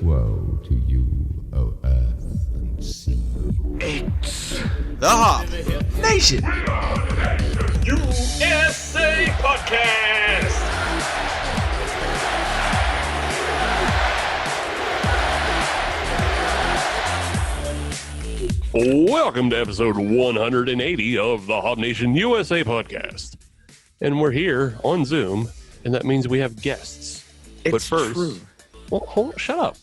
Woe to you, O earth and sea. It's the Hop Nation USA Podcast. Welcome to episode 180 of the Hop Nation USA Podcast. And we're here on Zoom, and that means we have guests. It's but first, true. Well, shut up.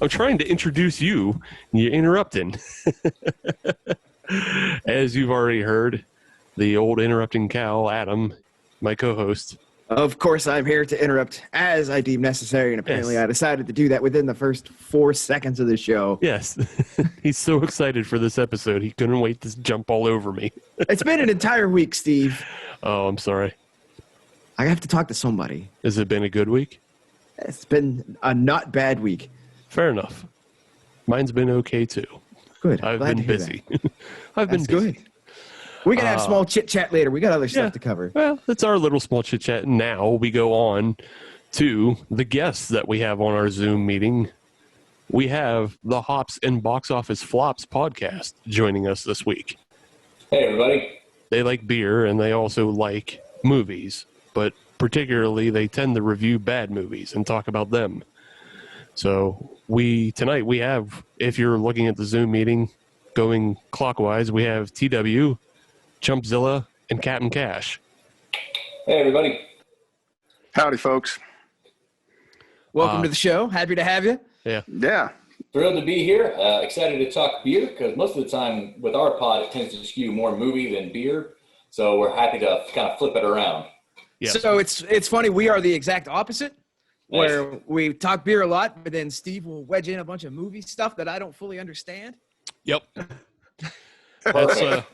I'm trying to introduce you, and you're interrupting. As you've already heard, the old interrupting cow, Adam, my co-host. Of course, I'm here to interrupt as I deem necessary, and apparently Yes. I decided to do that within the first 4 seconds of the show. Yes, he's so excited for this episode. He couldn't wait to jump all over me. It's been an entire week, Steve. Oh, I'm sorry. I have to talk to somebody. Has it been a good week? It's been a not bad week. Fair enough. Mine's been okay, too. Good. I've Glad been to hear busy. that. I've been That's busy. good. We can have small chit-chat later. We got other stuff to cover. Well, that's our little small chit-chat. Now we go on to the guests that we have on our Zoom meeting. We have the Hops and Box Office Flops podcast joining us this week. Hey, everybody. They like beer and they also like movies, but particularly they tend to review bad movies and talk about them. So tonight we have, if you're looking at the Zoom meeting going clockwise, we have TW, Chumpzilla, and Captain Cash. Hey, everybody. Howdy, folks. Welcome to the show. Happy to have you. Yeah. Thrilled to be here. Excited to talk beer because most of the time with our pod, it tends to skew more movie than beer. So we're happy to kind of flip it around. Yes. So it's funny. We are the exact opposite, Nice. where we talk beer a lot, but then Steve will wedge in a bunch of movie stuff that I don't fully understand. Yep. That's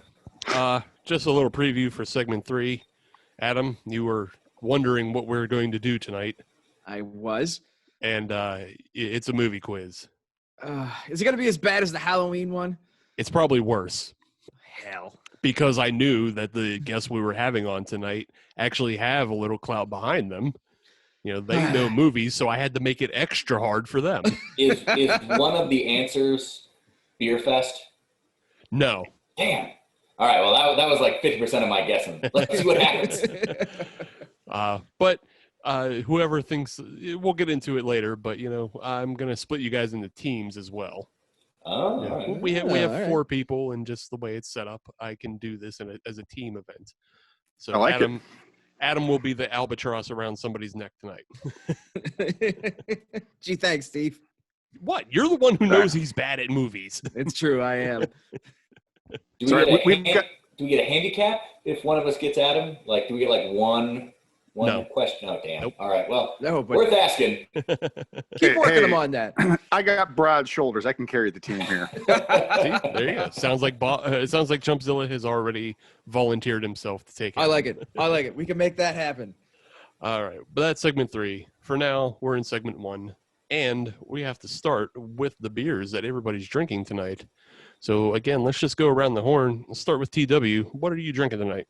just a little preview for segment 3. Adam, you were wondering what we're going to do tonight, I was. and it's a movie quiz. Is it going to be as bad as the Halloween one? It's probably worse Hell. because I knew that the guests we were having on tonight actually have a little clout behind them. You know, they know movies, so I had to make it extra hard for them. Is one of the answers Beer Fest? No. Damn. All right. Well, that was like 50% of my guessing. Let's see what happens. But whoever thinks, we'll get into it later, but, you know, I'm going to split you guys into teams as well. Oh, Yeah. all right. We have all right. 4 people, and just the way it's set up, I can do this as a team event. So I like it. Adam will be the albatross around somebody's neck tonight. Gee, thanks, Steve. What? You're the one who knows he's bad at movies. It's true, I am. Do Sorry, we get a handicap if one of us gets at him? Like, do we get like one No. question? Oh, damn. Nope. All right. Well, No, but worth asking. keep working Hey. them on that. I got broad shoulders. I can carry the team here. See? There you go. Sounds like it sounds like Chumpzilla has already volunteered himself to take it. I like it. I like it. We can make that happen. All right, but that's segment 3. For now, we're in segment 1, and we have to start with the beers that everybody's drinking tonight. So again, let's just go around the horn. Let's start with TW. What are you drinking tonight?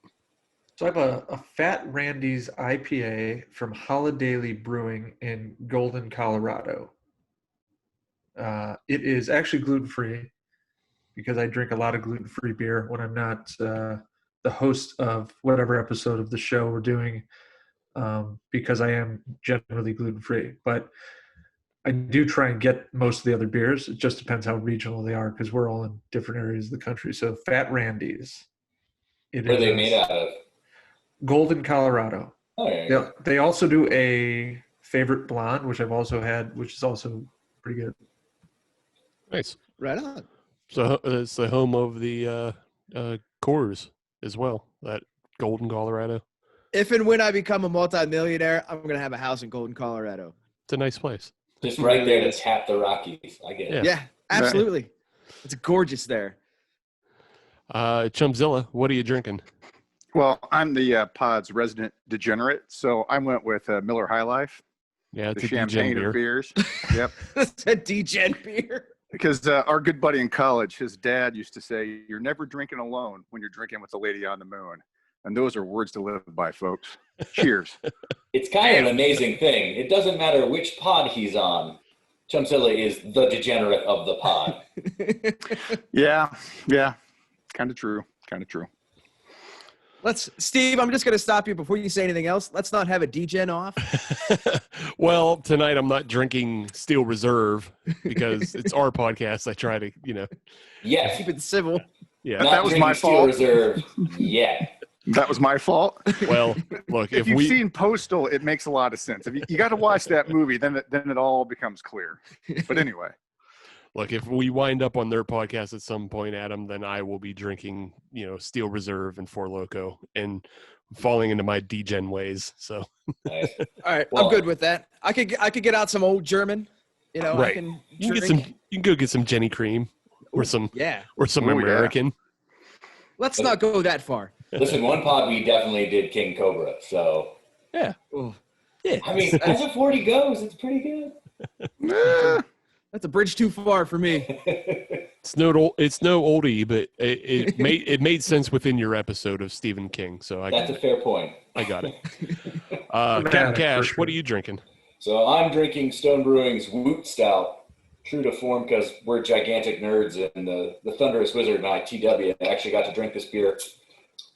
So I have a Fat Randy's IPA from Holidaily Brewing in Golden, Colorado. It is actually gluten-free because I drink a lot of gluten-free beer when I'm not the host of whatever episode of the show we're doing, because I am generally gluten-free. But I do try and get most of the other beers. It just depends how regional they are because we're all in different areas of the country. So Fat Randy's. What are they made out of? Golden, Colorado. Oh, yeah. They also do a favorite blonde, which I've also had, which is also pretty good. Nice. Right on. So it's the home of the Coors as well, that Golden, Colorado. If and when I become a multimillionaire, I'm going to have a house in Golden, Colorado. It's a nice place. Just right there to tap the Rockies. I get it. Yeah. Yeah, absolutely. It's gorgeous there. Chumpzilla, what are you drinking? Well, I'm the pod's resident degenerate, so I went with Miller High Life, Yeah, it's the a degen champagne beer. of beers. Yep. It's a degen beer. Because our good buddy in college, his dad used to say, "You're never drinking alone when you're drinking with the lady on the moon." And those are words to live by, folks. Cheers. It's kind of an amazing thing. It doesn't matter which pod he's on. Chumpzilla is the degenerate of the pod. Yeah. Kind of true. Steve, I'm just going to stop you before you say anything else. Let's not have a degen off. Well, tonight I'm not drinking Steel Reserve because it's our podcast. I try to, Yes. Keep it civil. Yeah. That was my Steel fault. Reserve. Yeah. That was my fault. Well, look, if you've seen Postal, it makes a lot of sense. If you got to watch that movie, then it all becomes clear. But anyway. Look, if we wind up on their podcast at some point, Adam, then I will be drinking, Steel Reserve and Four Loko and falling into my degen ways. So, Nice. All right, Well, I'm good with that. I could get out some old German. right. I can You can drink. you can go get some Jenny Cream or some Yeah. Ooh, yeah. American. Let's not go that far. Listen, one pod we definitely did King Cobra. So, Yeah. Oh, Yeah. I mean, as a 40 goes, it's pretty good. that's a bridge too far for me. It's no oldie, but it made sense within your episode of Stephen King. So That's a fair point. I got it. Dramatic, Captain for Cash, sure. what are you drinking? So I'm drinking Stone Brewing's Woot Stout, true to form because we're gigantic nerds, and the Thunderous Wizard and I, TW, actually got to drink this beer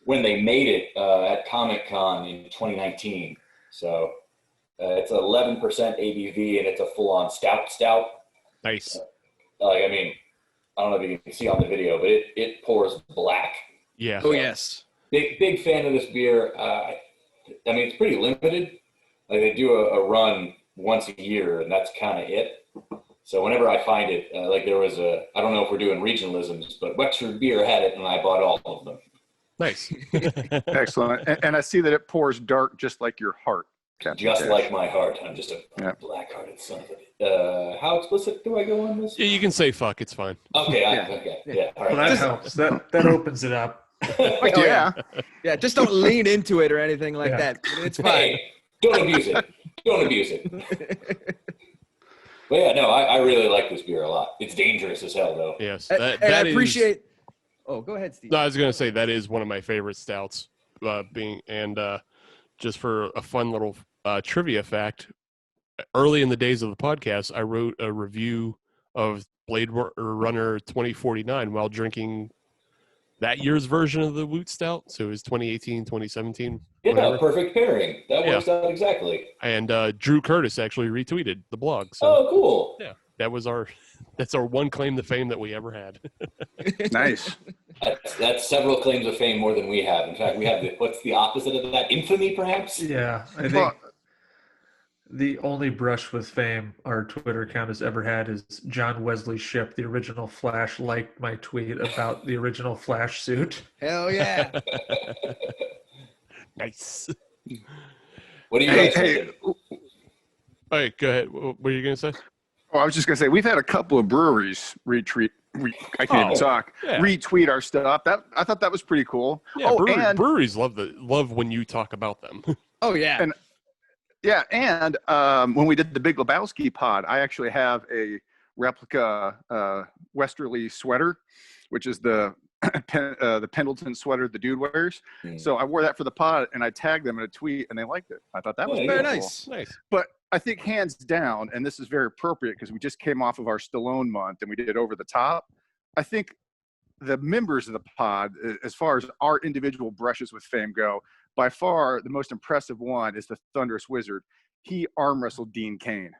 when they made it at Comic-Con in 2019. So it's 11% ABV, and it's a full-on stout. Nice. I mean, I don't know if you can see on the video, but it pours black. Yeah. Oh yes. Big fan of this beer. I mean, it's pretty limited. Like they do a run once a year, and that's kind of it. So whenever I find it, like there was I don't know if we're doing regionalisms, but Wexford Beer had it, and I bought all of them. Nice. Excellent. And I see that it pours dark just like your heart, Captain Just Cash. like my heart. I'm just a black-hearted son of a... how explicit do I go on this? Yeah, you can say fuck. It's fine. Okay, Yeah. okay. Yeah, all Well, right. that helps. That opens it up. Yeah. Yeah, just don't lean into it or anything like Yeah. that. It's fine. Hey, don't abuse it. Don't abuse it. But yeah, no, I really like this beer a lot. It's dangerous as hell, though. Yes. And I that is- appreciate. Oh, go ahead, Steve. No, I was going to say that is one of my favorite stouts. Just for a fun little trivia fact, early in the days of the podcast, I wrote a review of Blade Runner 2049 while drinking that year's version of the Woot Stout. So it was 2018, 2017. Yeah, whatever. perfect pairing. That works out exactly. And Drew Curtis actually retweeted the blog. So Oh, cool. yeah, that's our one claim to fame that we ever had. Nice. That's several claims of fame more than we have. In fact, we have what's the opposite of that? Infamy, perhaps? Yeah, I think Well, the only brush with fame our Twitter account has ever had is John Wesley Shipp, the original Flash, liked my tweet about the original Flash suit. Hell yeah. Nice. What do you hey, guys think? All right, go ahead. What were you going to say? I was just going to say, we've had a couple of breweries I can't even talk. Yeah. Retweet our stuff. I thought that was pretty cool. Yeah, Oh, and breweries love when you talk about them. Oh yeah. And- yeah, and when we did the Big Lebowski pod, I actually have a replica Westerly sweater, which is the Pendleton sweater the dude wears. So I wore that for the pod, and I tagged them in a tweet, and they liked it. I thought that was Yeah, Very pretty nice. Nice. But I think hands down, and this is very appropriate because we just came off of our Stallone month and we did Over the Top. I think the members of the pod, as far as our individual brushes with fame go, by far the most impressive one is the Thunderous Wizard. He arm wrestled Dean Cain.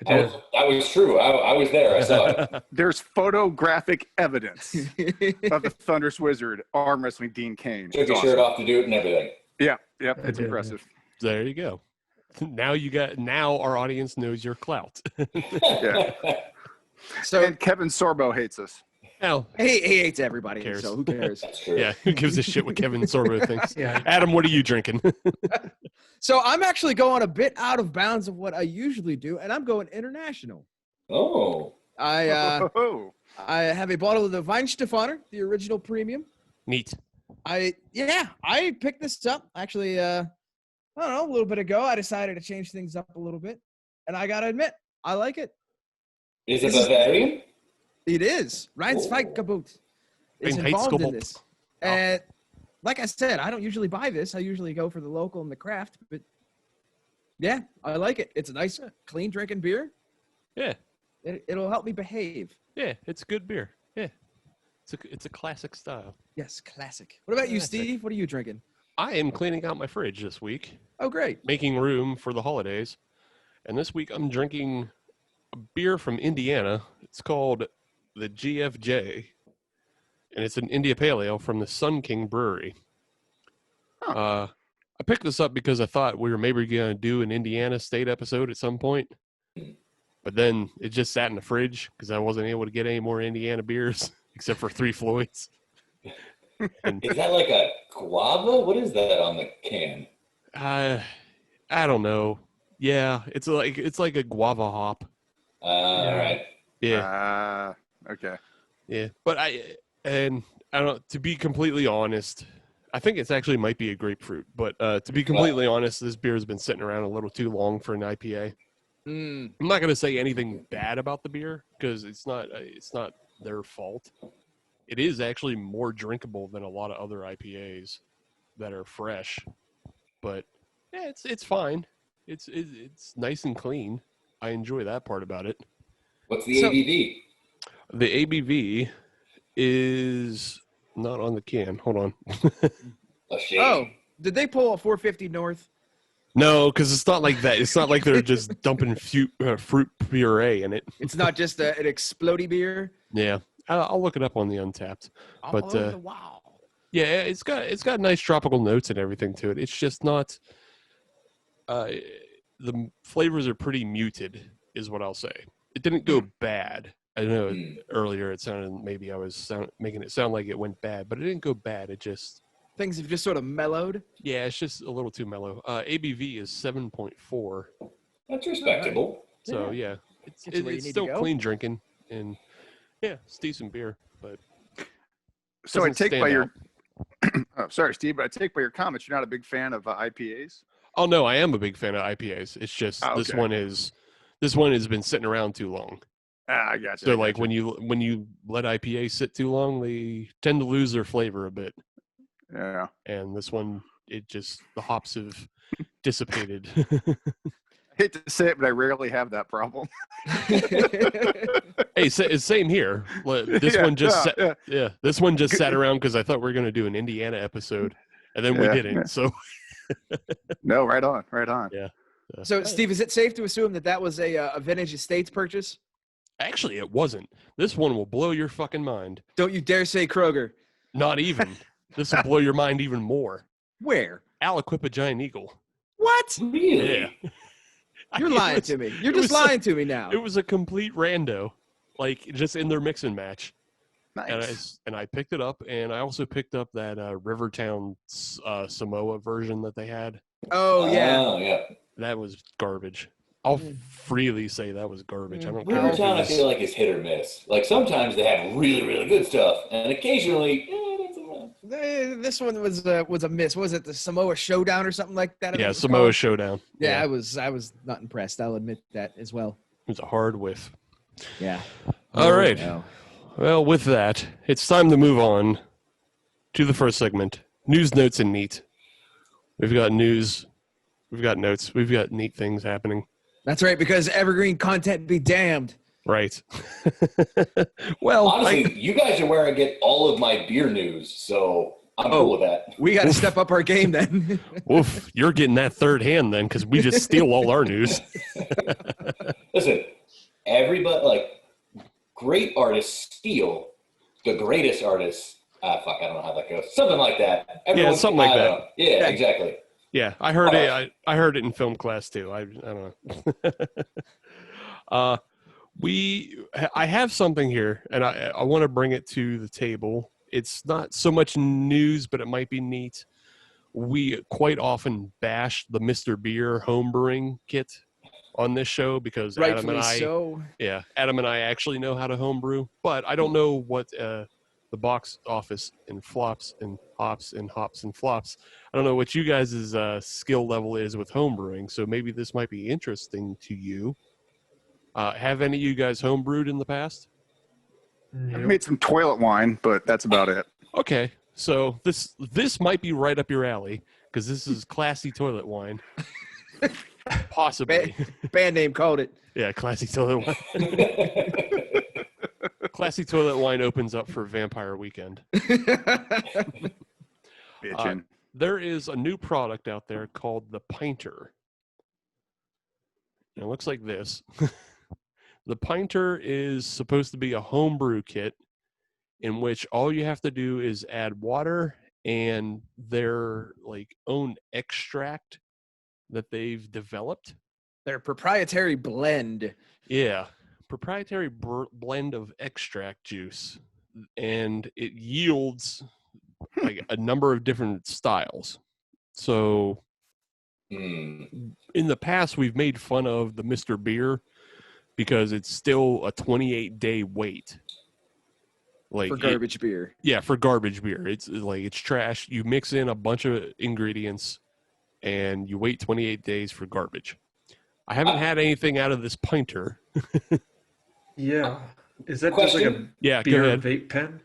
I did. That was true. I was there. I saw it. There's photographic evidence of the Thunderous Wizard arm wrestling Dean Cain. Took It's his awesome. shirt off to do it and everything. Yeah, it's I did, impressive. There you go. Now our audience knows your clout. Yeah. So And Kevin Sorbo hates us. Now, he hates everybody. Who cares? So who cares? That's true. yeah, who gives a shit what Kevin Sorbo thinks? Yeah. Adam, what are you drinking? So I'm actually going a bit out of bounds of what I usually do, and I'm going international. Oh. I have a bottle of the Weinstefaner, the original premium. Neat. I picked this up actually. I don't know, a little bit ago. I decided to change things up a little bit, and I gotta admit, I like it. Is it Bavarian? It is Rheinzweiggebot is Ein involved in Heizgebot. this, and like I said, I don't usually buy this. I usually go for the local and the craft. But yeah, I like it. It's a nice, clean drinking beer. Yeah. It'll help me behave. Yeah, it's good beer. Yeah. It's a classic style. Yes, classic. What about you, Classic. Steve? What are you drinking? I am cleaning out my fridge this week, Oh, great. making room for the holidays. And this week I'm drinking a beer from Indiana. It's called the GFJ. And it's an India Pale Ale from the Sun King Brewery. I picked this up because I thought we were maybe going to do an Indiana State episode at some point. But then it just sat in the fridge because I wasn't able to get any more Indiana beers except for 3 Floyds. And, Is that like a guava? What is that on the can? I don't know. Yeah, it's like a guava hop. All right. Yeah. Okay. Yeah. But I don't, to be completely honest, I think it's actually might be a grapefruit, but to be completely honest, this beer has been sitting around a little too long for an IPA. I'm not going to say anything bad about the beer because it's not their fault. It is actually more drinkable than a lot of other IPAs that are fresh, but yeah, it's fine. It's nice and clean. I enjoy that part about it. What's the ABV? The ABV is not on the can. Hold on. A shame. Oh, did they pull a 450 North? No, because it's not like that. It's not like they're just dumping fruit puree in it. It's not just an explodey beer. Yeah, I'll look it up on the Untapped. But wow. yeah, it's got nice tropical notes and everything to it. It's just not. The flavors are pretty muted, is what I'll say. It didn't go bad. I know earlier it sounded maybe I was making it sound like it went bad, but it didn't go bad. It just Things have just sort of mellowed. yeah, it's just a little too mellow. ABV is 7.4. That's respectable. So yeah, It's where you it's need still to go. clean drinking, and yeah, it's decent beer. But So I doesn't take stand by your, out. oh, sorry, Steve, but I take by your comments, you're not a big fan of IPAs. Oh no, I am a big fan of IPAs. It's just this one has been sitting around too long. I got you. So like when you let IPAs sit too long, they tend to lose their flavor a bit. Yeah. And this one, the hops have dissipated. I hate to say it, but I rarely have that problem. Hey, same here. This one just this one just sat around because I thought we were going to do an Indiana episode, and then we didn't. Yeah. So No, right on. yeah. So, Steve, is it safe to assume that was a Vintage Estates purchase? Actually, it wasn't. This one will blow your fucking mind. Don't you dare say Kroger. Not even. This will blow your mind even more. Where? Aliquippa Giant Eagle. What? Really? Yeah. You're lying to me. You're just lying to me now. It was a complete rando, like just in their mix and match. Nice. And I picked it up, and I also picked up that Rivertown Samoa version that they had. Oh, yeah. Oh, yeah. That was garbage. I'll freely say that was garbage. I don't care. Rivertown, I feel like, is hit or miss. Like, sometimes they have really, really good stuff, and occasionally, This one was a miss. What was it, the Samoa Showdown or something like that? Yeah, Samoa Showdown. Yeah, I was not impressed. I'll admit that as well. It was a hard whiff. Yeah. All right. No. Well, with that, it's time to move on to the first segment. News, notes, and neat. We've got news. We've got notes. We've got neat things happening. That's right, because evergreen content be damned. Right. Well, honestly, you guys are where I get all of my beer news, so I'm cool with that. We got to step up our game then. Oof, you're getting that third hand then, because we just steal all our news. Listen, everybody, like, great artists steal the greatest artists. I don't know how that goes. Something like that. Yeah, something like that. Know. Yeah, exactly. Yeah, I heard it. I heard it in film class too. I don't know. I have something here, and I want to bring it to the table. It's not so much news, but it might be neat. We quite often bash the Mr. Beer homebrewing kit on this show because Adam and I actually know how to homebrew, but I don't know what the box office and flops and hops and hops and flops. I don't know what you guys' skill level is with homebrewing, so maybe this might be interesting to you. Have any of you guys homebrewed in the past? I've made some toilet wine, but that's about it. Okay, So this might be right up your alley because this is classy toilet wine. Possibly. Band name called it. Yeah, classy toilet wine. Classy toilet wine opens up for Vampire Weekend. Bitchin'. There is a new product out there called the Pinter. And it looks like this. The Pinter is supposed to be a homebrew kit in which all you have to do is add water and their like own extract that they've developed. Their proprietary blend. Yeah, proprietary blend of extract juice, and it yields like a number of different styles. So in the past, we've made fun of the Mr. Beer because it's still a 28-day wait. Like For garbage beer. Yeah, for garbage beer. It's like it's trash. You mix in a bunch of ingredients and you wait 28 days for garbage. I haven't had anything out of this Pinter. Yeah. Is that Question? just like a Yeah, go beer ahead. vape pen?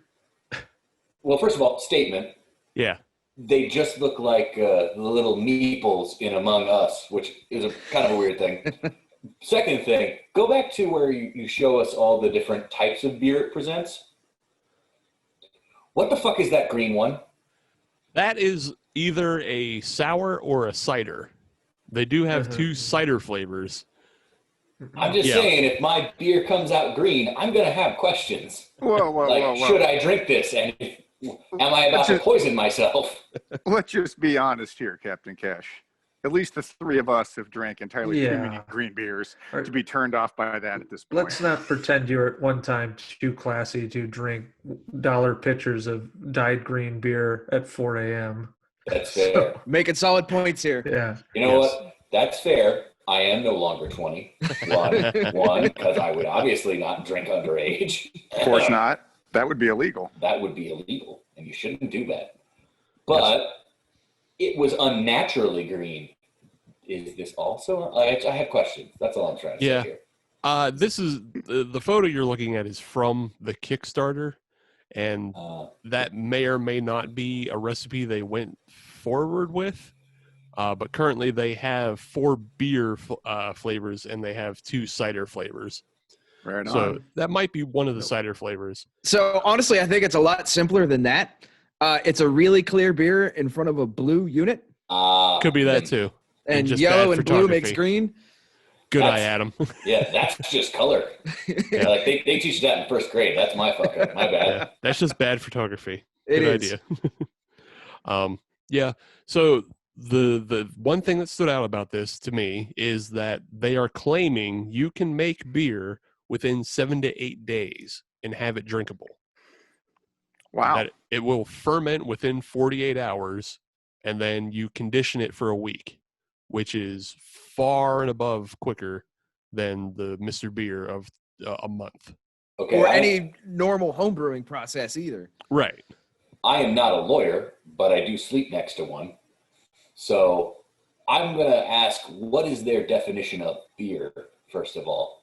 Well, first of all, statement. Yeah. They just look like the little meeples in Among Us, which is a kind of a weird thing. Second thing, go back to where you show us all the different types of beer it presents. What the fuck is that green one? That is either a sour or a cider. They do have two cider flavors. I'm just saying, if my beer comes out green, I'm going to have questions. Whoa. Should I drink this? And am I about to poison myself? Let's just be honest here, Captain Cash. At least the three of us have drank entirely too many green beers to be turned off by that at this point. Let's not pretend you were at one time too classy to drink dollar pitchers of dyed green beer at 4 a.m. That's fair. Making solid points here. Yeah. You know what? That's fair. I am no longer 20. One, because I would obviously not drink underage. Of course not. That would be illegal. That would be illegal, and you shouldn't do that. But it was unnaturally green. Is this also? I have questions. That's all I'm trying to say here. This is the photo you're looking at is from the Kickstarter, and that may or may not be a recipe they went forward with. But currently they have 4 beer flavors and they have 2 cider flavors. Right on. So that might be one of the cider flavors. So honestly, I think it's a lot simpler than that. It's a really clear beer in front of a blue unit. Could be that too. And just yellow bad and blue makes photography. green. Good eye, Adam. Yeah, that's just color. Yeah, like they teach that in first grade. That's my fuck up. My bad. Yeah, that's just bad photography. It Good is. idea. Yeah. So the one thing that stood out about this to me is that they are claiming you can make beer within 7 to 8 days and have it drinkable. Wow. That it will ferment within 48 hours and then you condition it for a week, which is far and above quicker than the Mr. Beer of a month. Okay. Or any normal homebrewing process either. Right. I am not a lawyer, but I do sleep next to one. So I'm going to ask, what is their definition of beer, first of all?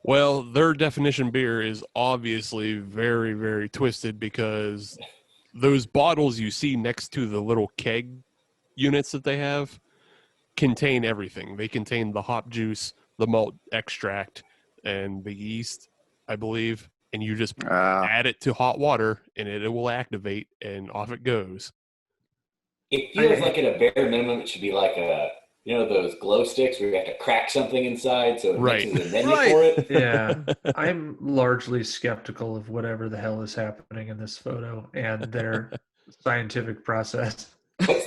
Well, their definition beer is obviously very, very twisted because those bottles you see next to the little keg units that they have contain everything. They contain the hop juice, the malt extract, and the yeast, I believe. And you just add it to hot water and it will activate and off it goes. It feels like at a bare minimum, it should be like those glow sticks where you have to crack something inside so it mixes and then you pour it. Yeah. I'm largely skeptical of whatever the hell is happening in this photo and their scientific process.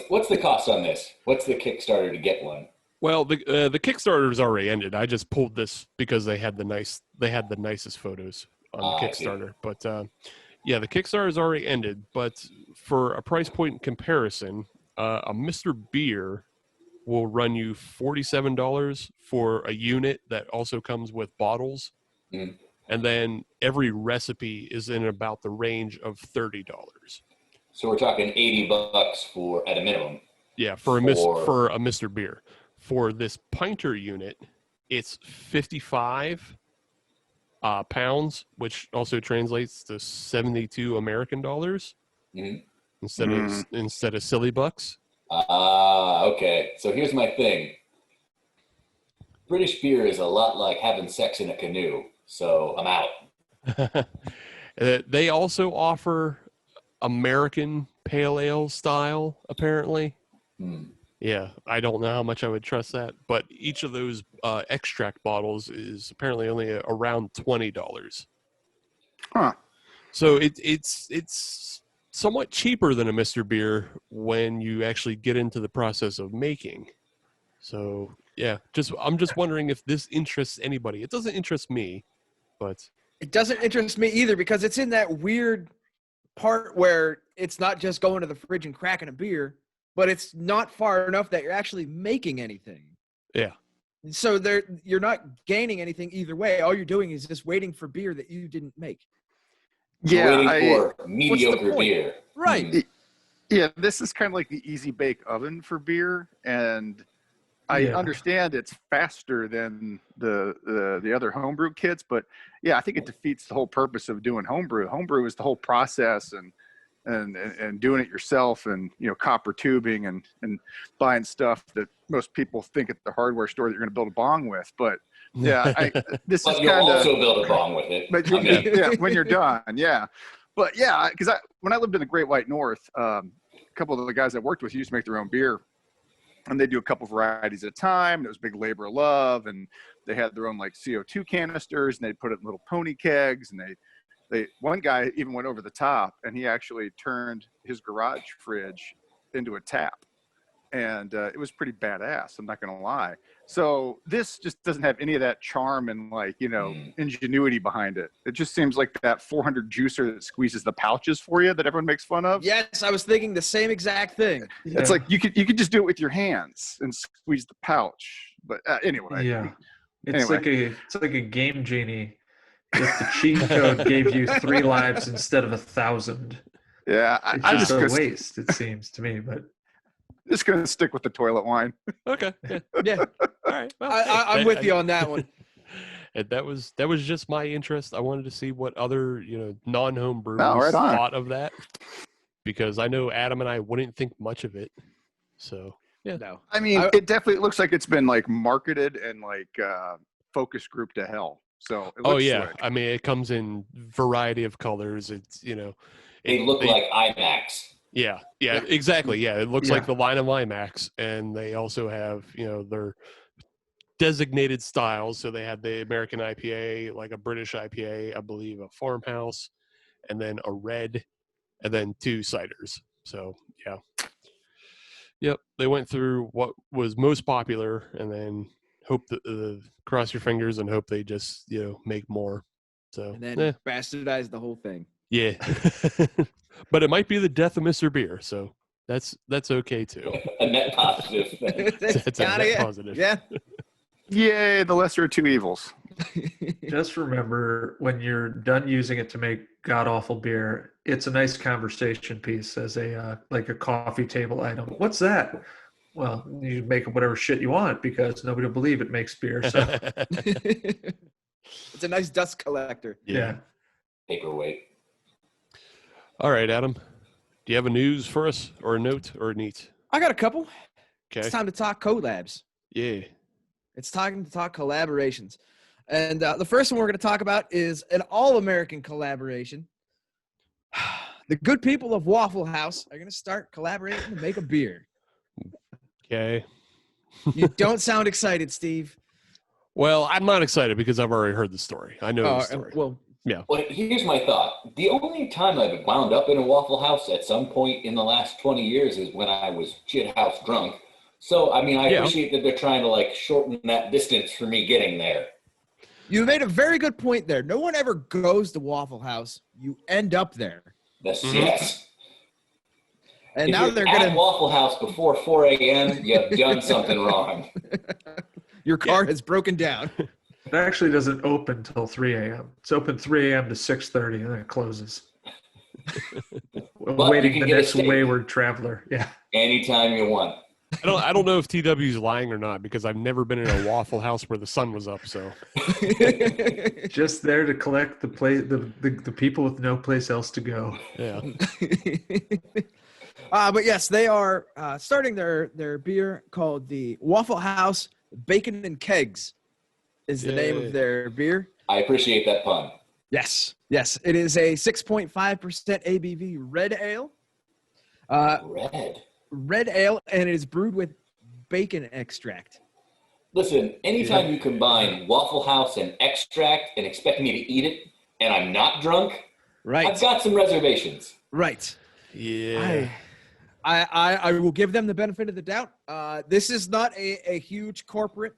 What's the cost on this? What's the Kickstarter to get one? Well, the Kickstarter has already ended. I just pulled this because they had the nicest photos on the Kickstarter. But yeah, the Kickstarter has already ended. But for a price point comparison, a Mr. Beer will run you $47 for a unit that also comes with bottles. And then every recipe is in about the range of $30. So we're talking $80 at a minimum. Yeah, for a Mr. Beer. For this Pinter unit, it's 55 pounds, which also translates to 72 American dollars. instead of silly bucks. Okay. So here's my thing. British beer is a lot like having sex in a canoe, so I'm out. They also offer American pale ale style, apparently. Yeah, I don't know how much I would trust that, but each of those extract bottles is apparently only around $20. Huh. So it's somewhat cheaper than a Mr. Beer when you actually get into the process of making. So yeah, I'm just wondering if this interests anybody. It doesn't interest me, but It doesn't interest me either because it's in that weird part where it's not just going to the fridge and cracking a beer, but it's not far enough that you're actually making anything. yeah. So you're not gaining anything either way. All you're doing is just waiting for beer that you didn't make. Yeah, Waiting for mediocre point? beer. Right. Yeah, this is kind of like the easy bake oven for beer, and I understand it's faster than the other homebrew kits, but yeah, I think it defeats the whole purpose of doing homebrew. Homebrew is the whole process and doing it yourself, and copper tubing and buying stuff that most people think at the hardware store that you're going to build a bong with. But yeah, this But is you'll kind of also build a bong with it. But when you're done, yeah. But yeah, because when I lived in the Great White North, a couple of the guys I worked with used to make their own beer. And they do a couple varieties at a time. And it was big labor of love. And they had their own like CO2 canisters, and they'd put it in little pony kegs. And they one guy even went over the top, and he actually turned his garage fridge into a tap. And it was pretty badass, I'm not going to lie. So this just doesn't have any of that charm and ingenuity behind it. It just seems like that 400 juicer that squeezes the pouches for you that everyone makes fun of. Yes, I was thinking the same exact thing. It's like you could just do it with your hands and squeeze the pouch. But anyway. Yeah. It's like a game genie if the cheat code gave you 3 lives instead of 1,000. Yeah. It's just a waste, it seems to me, but just going to stick with the toilet wine. Okay. Yeah. All right. Well, I'm with you on that one. And that was just my interest. I wanted to see what other non-home brewers right on. thought of that, because I know Adam and I wouldn't think much of it. So yeah, No. I mean, it definitely looks like it's been like marketed and like focus group to hell. So it looks yeah, slick. I mean, it comes in variety of colors. It's They look like IMAX. Yeah, exactly. Yeah, it looks like the line of IMAX, and they also have their designated styles. So they have the American IPA, like a British IPA, I believe, a farmhouse, and then a red, and then 2 ciders. So yeah, yep. They went through what was most popular, and then hope that cross your fingers and hope they just make more. So And then bastardize the whole thing. yeah. But it might be the death of Mr. Beer, so that's okay too. A net positive thing. That's a net positive. Yeah. Yay, the lesser of 2 evils. just remember when you're done using it to make god-awful beer, it's a nice conversation piece as a like a coffee table item. What's that? Well, you make whatever shit you want because nobody will believe it makes beer. So It's a nice dust collector. yeah. Paperweight. All right, Adam. Do you have a news for us, or a note, or a neat? I got a couple. Okay. It's time to talk collabs. Yeah. It's time to talk collaborations. And the first one we're going to talk about is an all-American collaboration. The good people of Waffle House are going to start collaborating to make a beer. Okay. You don't sound excited, Steve. Well, I'm not excited because I've already heard the story. I know the story. Well, Well, here's my thought. The only time I've wound up in a Waffle House at some point in the last 20 years is when I was shithouse drunk. So, I mean, I appreciate that they're trying to, shorten that distance for me getting there. you made a very good point there. No one ever goes to Waffle House. You end up there. That's yes. And If now you're they're at going to Waffle House before 4 a.m., you've done something wrong. your car has broken down. It actually doesn't open till 3 a.m. It's open 3 a.m. to 6:30, and then it closes. Waiting you the can get a next steak. wayward traveler. Yeah. Anytime you want. I don't know if TW's lying or not because I've never been in a Waffle House where the sun was up. So Just there to collect the people with no place else to go. yeah. But yes, they are starting their beer called the Waffle House Bacon and Kegs is the name of their beer. I appreciate that pun. Yes. It is a 6.5% ABV red ale. Red ale, and it is brewed with bacon extract. Listen, anytime you combine Waffle House and extract and expect me to eat it, and I'm not drunk, right? I've got some reservations. Right. Yeah. I will give them the benefit of the doubt. This is not a huge corporate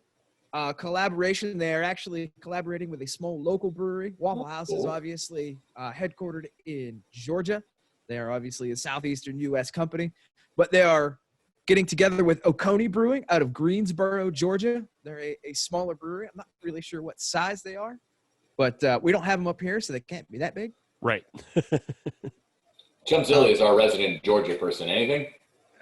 collaboration. They are actually collaborating with a small local brewery. Waffle House is obviously headquartered in Georgia. They are obviously a southeastern U.S. company, but they are getting together with Oconee Brewing out of Greensboro, Georgia. They're a smaller brewery. I'm not really sure what size they are, but we don't have them up here, so they can't be that big. Right. Chumpzilla is our resident Georgia person. Anything?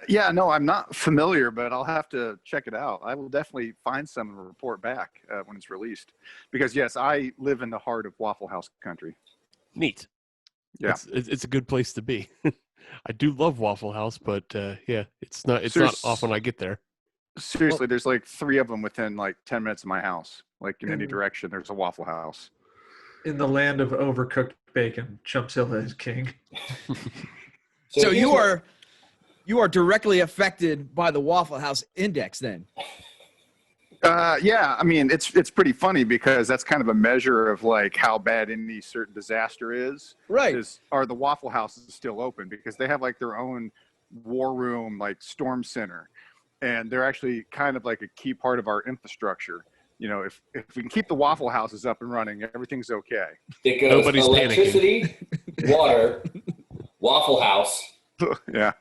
Yeah, no, I'm not familiar, but I'll have to check it out. I will definitely find some and report back when it's released. Because, yes, I live in the heart of Waffle House country. Neat. Yeah. It's a good place to be. I do love Waffle House, but it's not often I get there. Seriously, there's like 3 of them within like 10 minutes of my house. Like in any direction, there's a Waffle House. In the land of overcooked bacon, Chumpzilla is king. So you are directly affected by the Waffle House index then? Yeah, I mean, it's pretty funny because that's kind of a measure of like how bad any certain disaster is. Right. Are the Waffle Houses still open? Because they have like their own war room, like storm center. And they're actually kind of like a key part of our infrastructure. You know, if we can keep the Waffle Houses up and running, everything's okay. It goes Nobody's electricity, water, Waffle House. Yeah.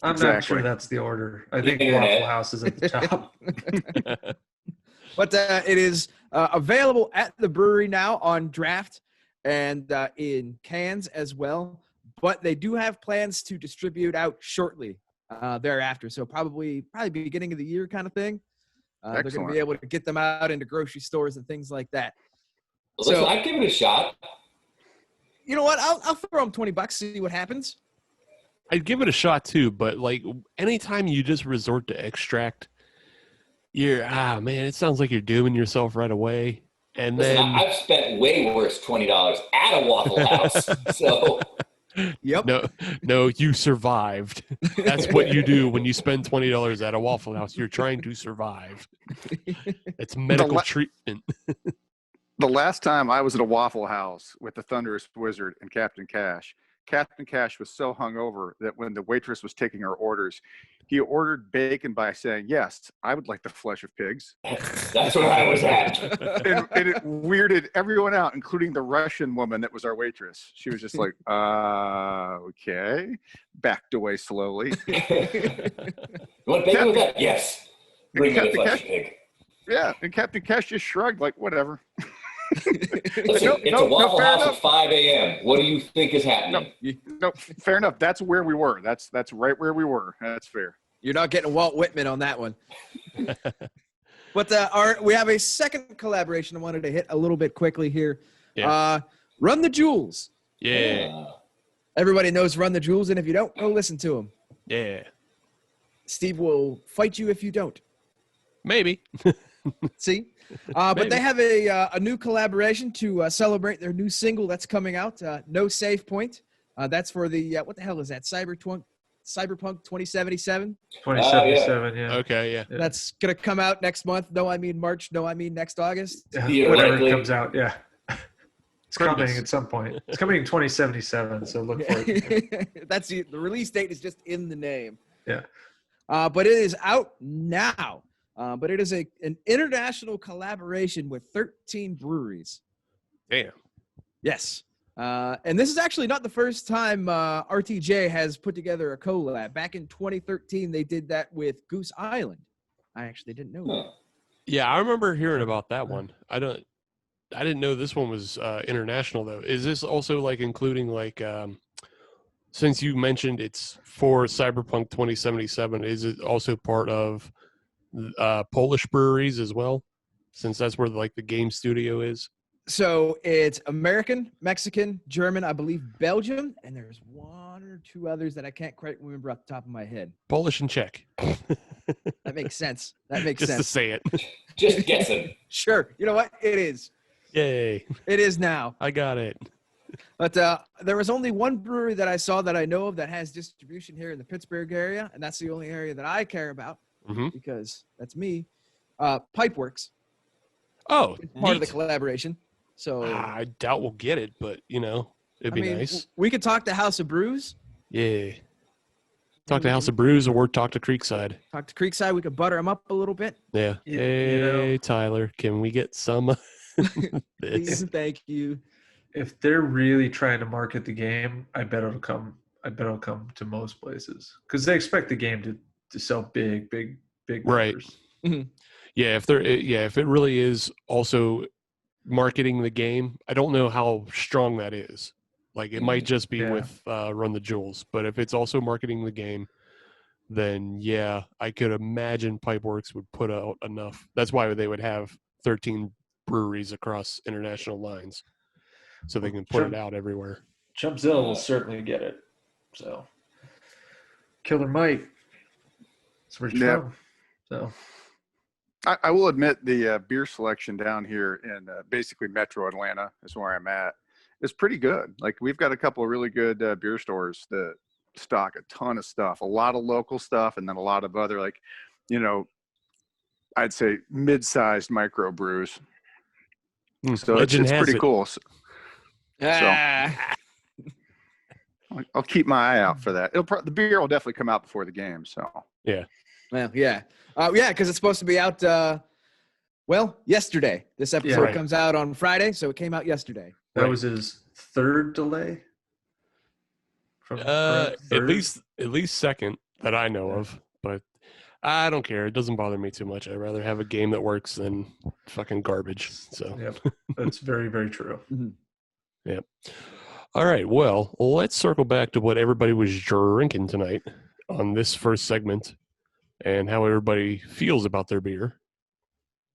I'm not sure that's the order. I think Waffle House is at the top. But it is available at the brewery now on draft and in cans as well. But they do have plans to distribute out shortly thereafter. So probably beginning of the year kind of thing. They're going to be able to get them out into grocery stores and things like that. Well, listen, I'd give it a shot. You know what? I'll throw them $20, see what happens. I'd give it a shot too, but like anytime you just resort to extract, man, it sounds like you're dooming yourself right away. And Listen, I've spent way worse $20 at a Waffle House. So Yep. No, you survived. That's what you do when you spend $20 at a Waffle House. You're trying to survive. It's medical treatment. The last time I was at a Waffle House with the Thunderous Wizard and Captain Cash was so hungover that when the waitress was taking our orders, he ordered bacon by saying, "Yes, I would like the flesh of pigs." that's where I was at. And it weirded everyone out, including the Russian woman that was our waitress. She was just like, okay. Backed away slowly. You want bacon with that? Yes. Bring me the flesh of pig. Yeah, and Captain Cash just shrugged like, whatever. Listen, it's a Waffle House at 5 a.m. What do you think is happening? No, fair enough. That's where we were. That's right where we were. That's fair. You're not getting Walt Whitman on that one. But we have a second collaboration I wanted to hit a little bit quickly here. Yeah. Run the Jewels. Yeah. Everybody knows Run the Jewels, and if you don't, go listen to them. Yeah. Steve will fight you if you don't. Maybe. See? But they have a new collaboration to celebrate their new single that's coming out, No Save Point. That's for the, what the hell is that, Cyberpunk 2077? 2077, yeah. Okay, yeah. That's going to come out next month. No, I mean March. No, I mean next August. Yeah, whenever it comes out, yeah. It's coming at some point. It's coming in 2077, so look for it. That's the release date is just in the name. Yeah. But it is out now. But it is an international collaboration with 13 breweries. Damn. Yes. And this is actually not the first time RTJ has put together a collab. Back in 2013, they did that with Goose Island. I actually didn't know that. Yeah, I remember hearing about that one. I didn't know this one was international though. Is this also like including like since you mentioned it's for Cyberpunk 2077, is it also part of Polish breweries as well, since that's where like the game studio is? So it's American, Mexican, German, I believe Belgium, and there's one or two others that I can't quite remember off the top of my head. Polish and Czech. That makes sense. That makes Just sense. to say it. Just guessing. Sure. You know what? It is. Yay. It is now. I got it. But there was only one brewery that I saw that I know of that has distribution here in the Pittsburgh area, and that's the only area that I care about because that's me. Pipeworks. Oh, It's part of the neat. collaboration. So I doubt we'll get it, but, it'd be nice. We could talk to House of Brews. Yeah. Talk to House of Brews or talk to Creekside. Talk to Creekside. We could butter them up a little bit. Yeah. Hey, Tyler, can we get some of Please this? and thank you. If they're really trying to market the game, I bet it'll come to most places because they expect the game to sell big Right. numbers. Yeah, if it really is also marketing the game, I don't know how strong that is. Like it might just be with Run the Jewels, but if it's also marketing the game, then yeah, I could imagine Pipeworks would put out enough. That's why they would have 13 breweries across international lines, so they can put it out everywhere. Chumpzilla will certainly get it. So Killer Mike. That's where it's from. So I will admit the beer selection down here in basically Metro Atlanta is where I'm at. It's pretty good. Like we've got a couple of really good beer stores that stock a ton of stuff, a lot of local stuff, and then a lot of other I'd say mid-sized micro brews. So it's pretty cool. So I'll keep my eye out for that. The beer will definitely come out before the game. So yeah. Well, yeah, because it's supposed to be out. Yesterday. This episode comes out on Friday, so it came out yesterday. That was his third delay. At least second that I know of, but I don't care. It doesn't bother me too much. I'd rather have a game that works than fucking garbage. So yep, that's very, very true. Yep. All right. Well, let's circle back to what everybody was drinking tonight on this first segment and how everybody feels about their beer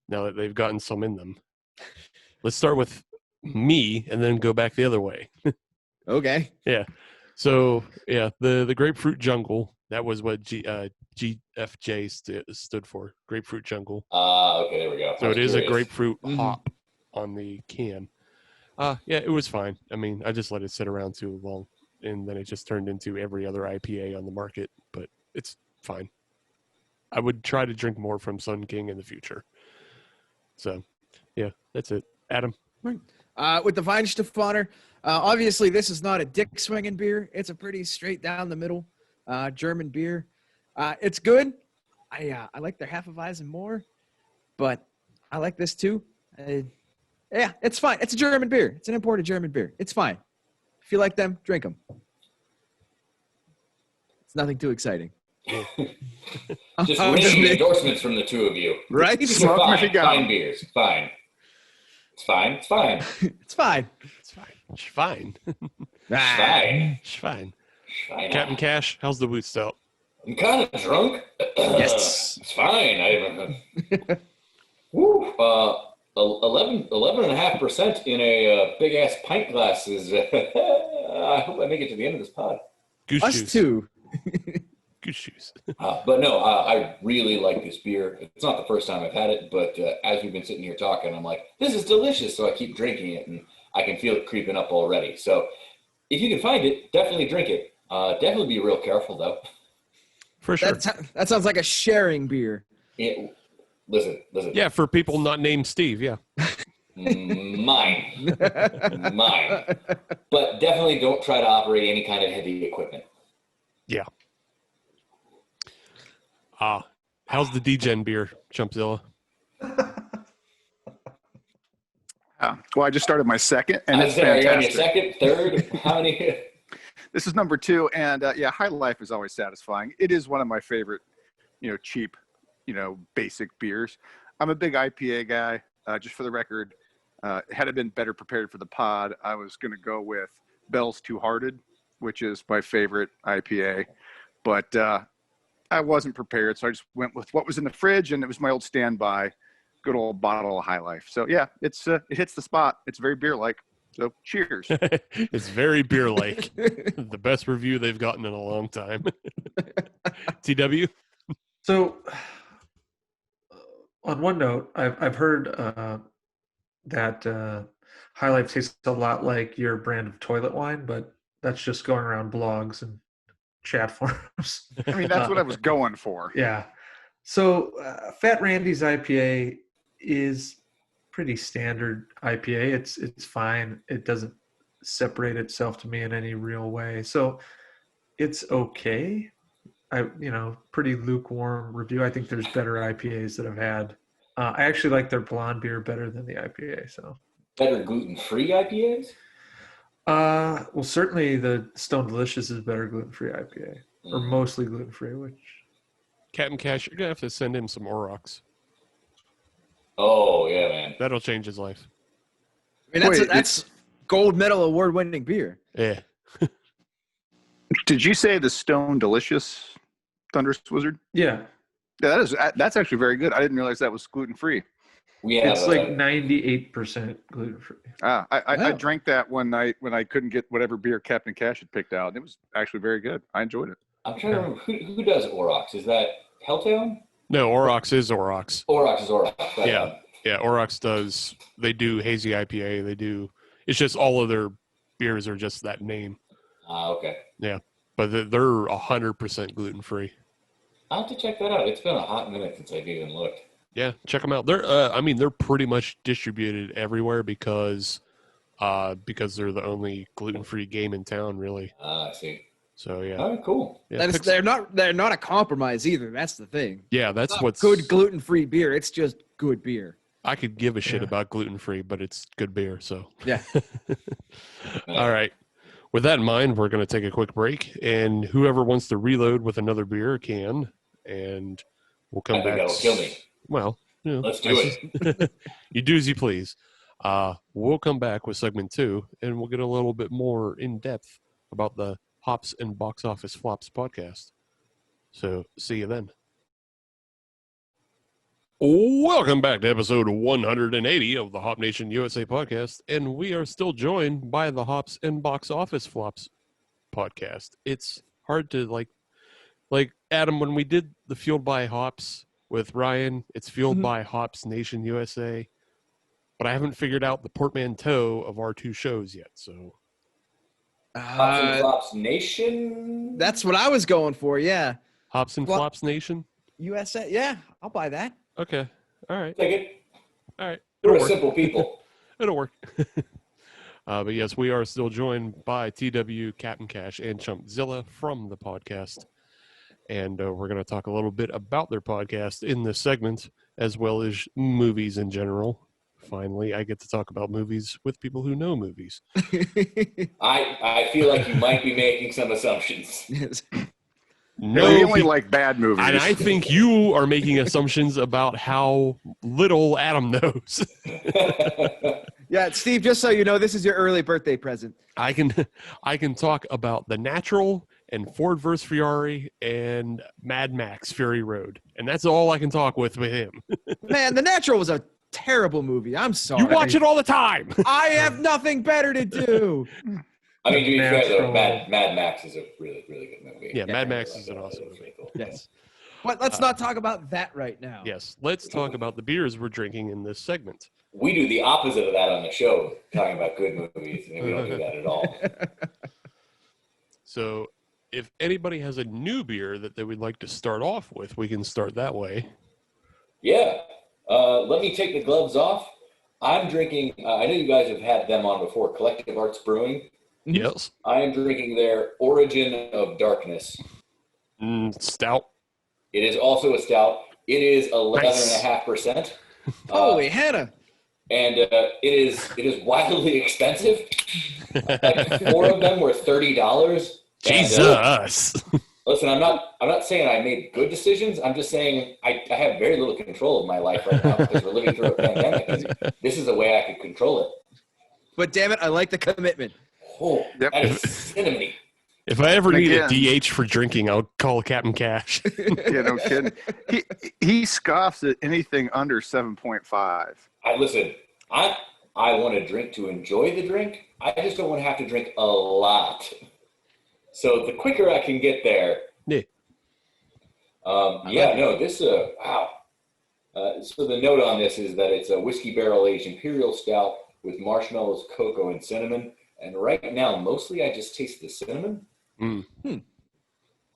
now that they've gotten some in them. Let's start with me and then go back the other way. Okay. Yeah. So, the Grapefruit Jungle, that was what GFJ stood for, Grapefruit Jungle. Okay, there we go. So it is a grapefruit hop on the can. It was fine. I mean, I just let it sit around too long, and then it just turned into every other IPA on the market, but it's fine. I would try to drink more from Sun King in the future. So, yeah, that's it. Adam? With the Weihenstephaner, obviously this is not a dick swinging beer. It's a pretty straight down the middle German beer. It's good. I like their Hefeweizen more, but I like this too. It's fine. It's a German beer. It's an imported German beer. It's fine. If you like them, drink them. It's nothing too exciting. Just ringing endorsements from the two of you. Right? Smoke them if you got Fine them. beers. Fine. It's fine. It's fine. It's fine. It's fine. It's fine. It's fine. It's fine. Fine. Captain Cash, how's the boot stout? I'm kind of drunk. Yes. It's fine. Woo. 11.5% in a big ass pint glass is. I hope I make it to the end of this pod. Goose Us juice. too. Goose juice. But no, I really like this beer. It's not the first time I've had it, but as we've been sitting here talking, I'm like, this is delicious. So I keep drinking it, and I can feel it creeping up already. So if you can find it, definitely drink it. Definitely be real careful, though. For sure. That sounds like a sharing beer. Listen. Yeah, for people not named Steve, yeah. Mine. But definitely don't try to operate any kind of heavy equipment. Yeah. How's the DGen beer, Chumpzilla? Well, I just started my second, and it's Are you on your fantastic. second, third? How many? This is number 2, and High Life is always satisfying. It is one of my favorite, cheap, basic beers. I'm a big IPA guy. Just for the record, had I been better prepared for the pod, I was going to go with Bell's Two Hearted, which is my favorite IPA. But I wasn't prepared, so I just went with what was in the fridge, and it was my old standby, good old bottle of High Life. So yeah, it hits the spot. It's very beer-like. So cheers. It's very beer-like. The best review they've gotten in a long time. TW? So, on one note, I've heard that High Life tastes a lot like your brand of toilet wine, but that's just going around blogs and chat forums. I mean, that's what I was going for. Yeah. So, Fat Randy's IPA is pretty standard IPA. It's fine. It doesn't separate itself to me in any real way. So, it's okay. Pretty lukewarm review. I think there's better IPAs that I've had. I actually like their blonde beer better than the IPA. So better gluten-free IPAs? Well, certainly the Stone Delicious is better gluten-free IPA, or mostly gluten-free. Which Captain Cash, you're gonna have to send him some Aurochs. Oh yeah, man. That'll change his life. I mean, that's gold medal award-winning beer. Yeah. Did you say the Stone Delicious Thunderous Wizard? yeah, That's actually very good. I didn't realize that was gluten-free. We have it's like 98% gluten-free. I drank that one night when I couldn't get whatever beer Captain Cash had picked out. And it was actually very good. I enjoyed it. I'm trying to remember who does Aurochs. Is that Helltown? No, Aurochs is Aurochs. Aurochs is Aurochs. Right? Yeah, Aurochs does. They do hazy IPA. They do. It's just all of their beers are just that name. Okay. Yeah, but they're 100% gluten free. I'll have to check that out. It's been a hot minute since I've even looked. Yeah, check them out. They're pretty much distributed everywhere because they're the only gluten free game in town, really. I see. So yeah. All right, cool. Yeah, They're not a compromise either. That's the thing. Yeah, that's It's not what's good gluten-free beer. It's just good beer. I could give a shit about gluten free, but it's good beer. So Yeah. All right. With that in mind, we're going to take a quick break, and whoever wants to reload with another beer can, and we'll come I think back. that'll kill me. Well, Let's do it. You do as you please. We'll come back with segment 2, and we'll get a little bit more in depth about the Hops and Box Office Flops podcast. So, see you then. Welcome back to episode 180 of the Hop Nation USA podcast, and we are still joined by the Hops and Box Office Flops podcast. It's hard to like Adam, when we did the Fueled by Hops with Ryan, it's Fueled by Hops Nation USA, but I haven't figured out the portmanteau of our two shows yet. So Hops and Flops Nation? That's what I was going for. Yeah. Hops and Flops Nation USA. Yeah, I'll buy that. Okay. All right. Take it. All right. We're simple people. It'll work. But yes, we are still joined by TW, Captain Cash, and Chumpzilla from the podcast. And we're going to talk a little bit about their podcast in this segment, as well as movies in general. Finally, I get to talk about movies with people who know movies. I feel like you might be making some assumptions. Yes. No, we only like bad movies. And I think you are making assumptions about how little Adam knows. Yeah, Steve, just so you know, this is your early birthday present. I can talk about The Natural and Ford vs. Ferrari and Mad Max Fury Road. And that's all I can talk with him. Man, The Natural was a terrible movie. I'm sorry. You watch it all the time. I have nothing better to do. I mean, to be fair, though, Mad Max is a really, really good movie. Yeah, Mad Max is an awesome movie. Really cool. Yes. But let's not talk about that right now. Yes, let's talk about the beers we're drinking in this segment. We do the opposite of that on the show, talking about good movies, and we don't do that at all. So if anybody has a new beer that they would like to start off with, we can start that way. Yeah. Let me take the gloves off. I'm drinking, I know you guys have had them on before, Collective Arts Brewing. Yes. I am drinking their Origin of Darkness. Stout. It is also a stout. It is 11.5%. Holy Hannah. And it is wildly expensive. Like 4 of them were $30. Jesus. Listen, I'm not saying I made good decisions. I'm just saying I have very little control of my life right now because we're living through a pandemic. And this is a way I could control it. But damn it, I like the commitment. Oh, that is cinnamony. If I ever And need again- a DH for drinking, I'll call Captain Cash. Yeah, no kidding. He scoffs at anything under 7.5. Listen, I want to drink to enjoy the drink. I just don't want to have to drink a lot. So the quicker I can get there. Yeah. This wow. So the note on this is that it's a whiskey barrel aged imperial stout with marshmallows, cocoa, and cinnamon. And right now, mostly I just taste the cinnamon. Mm.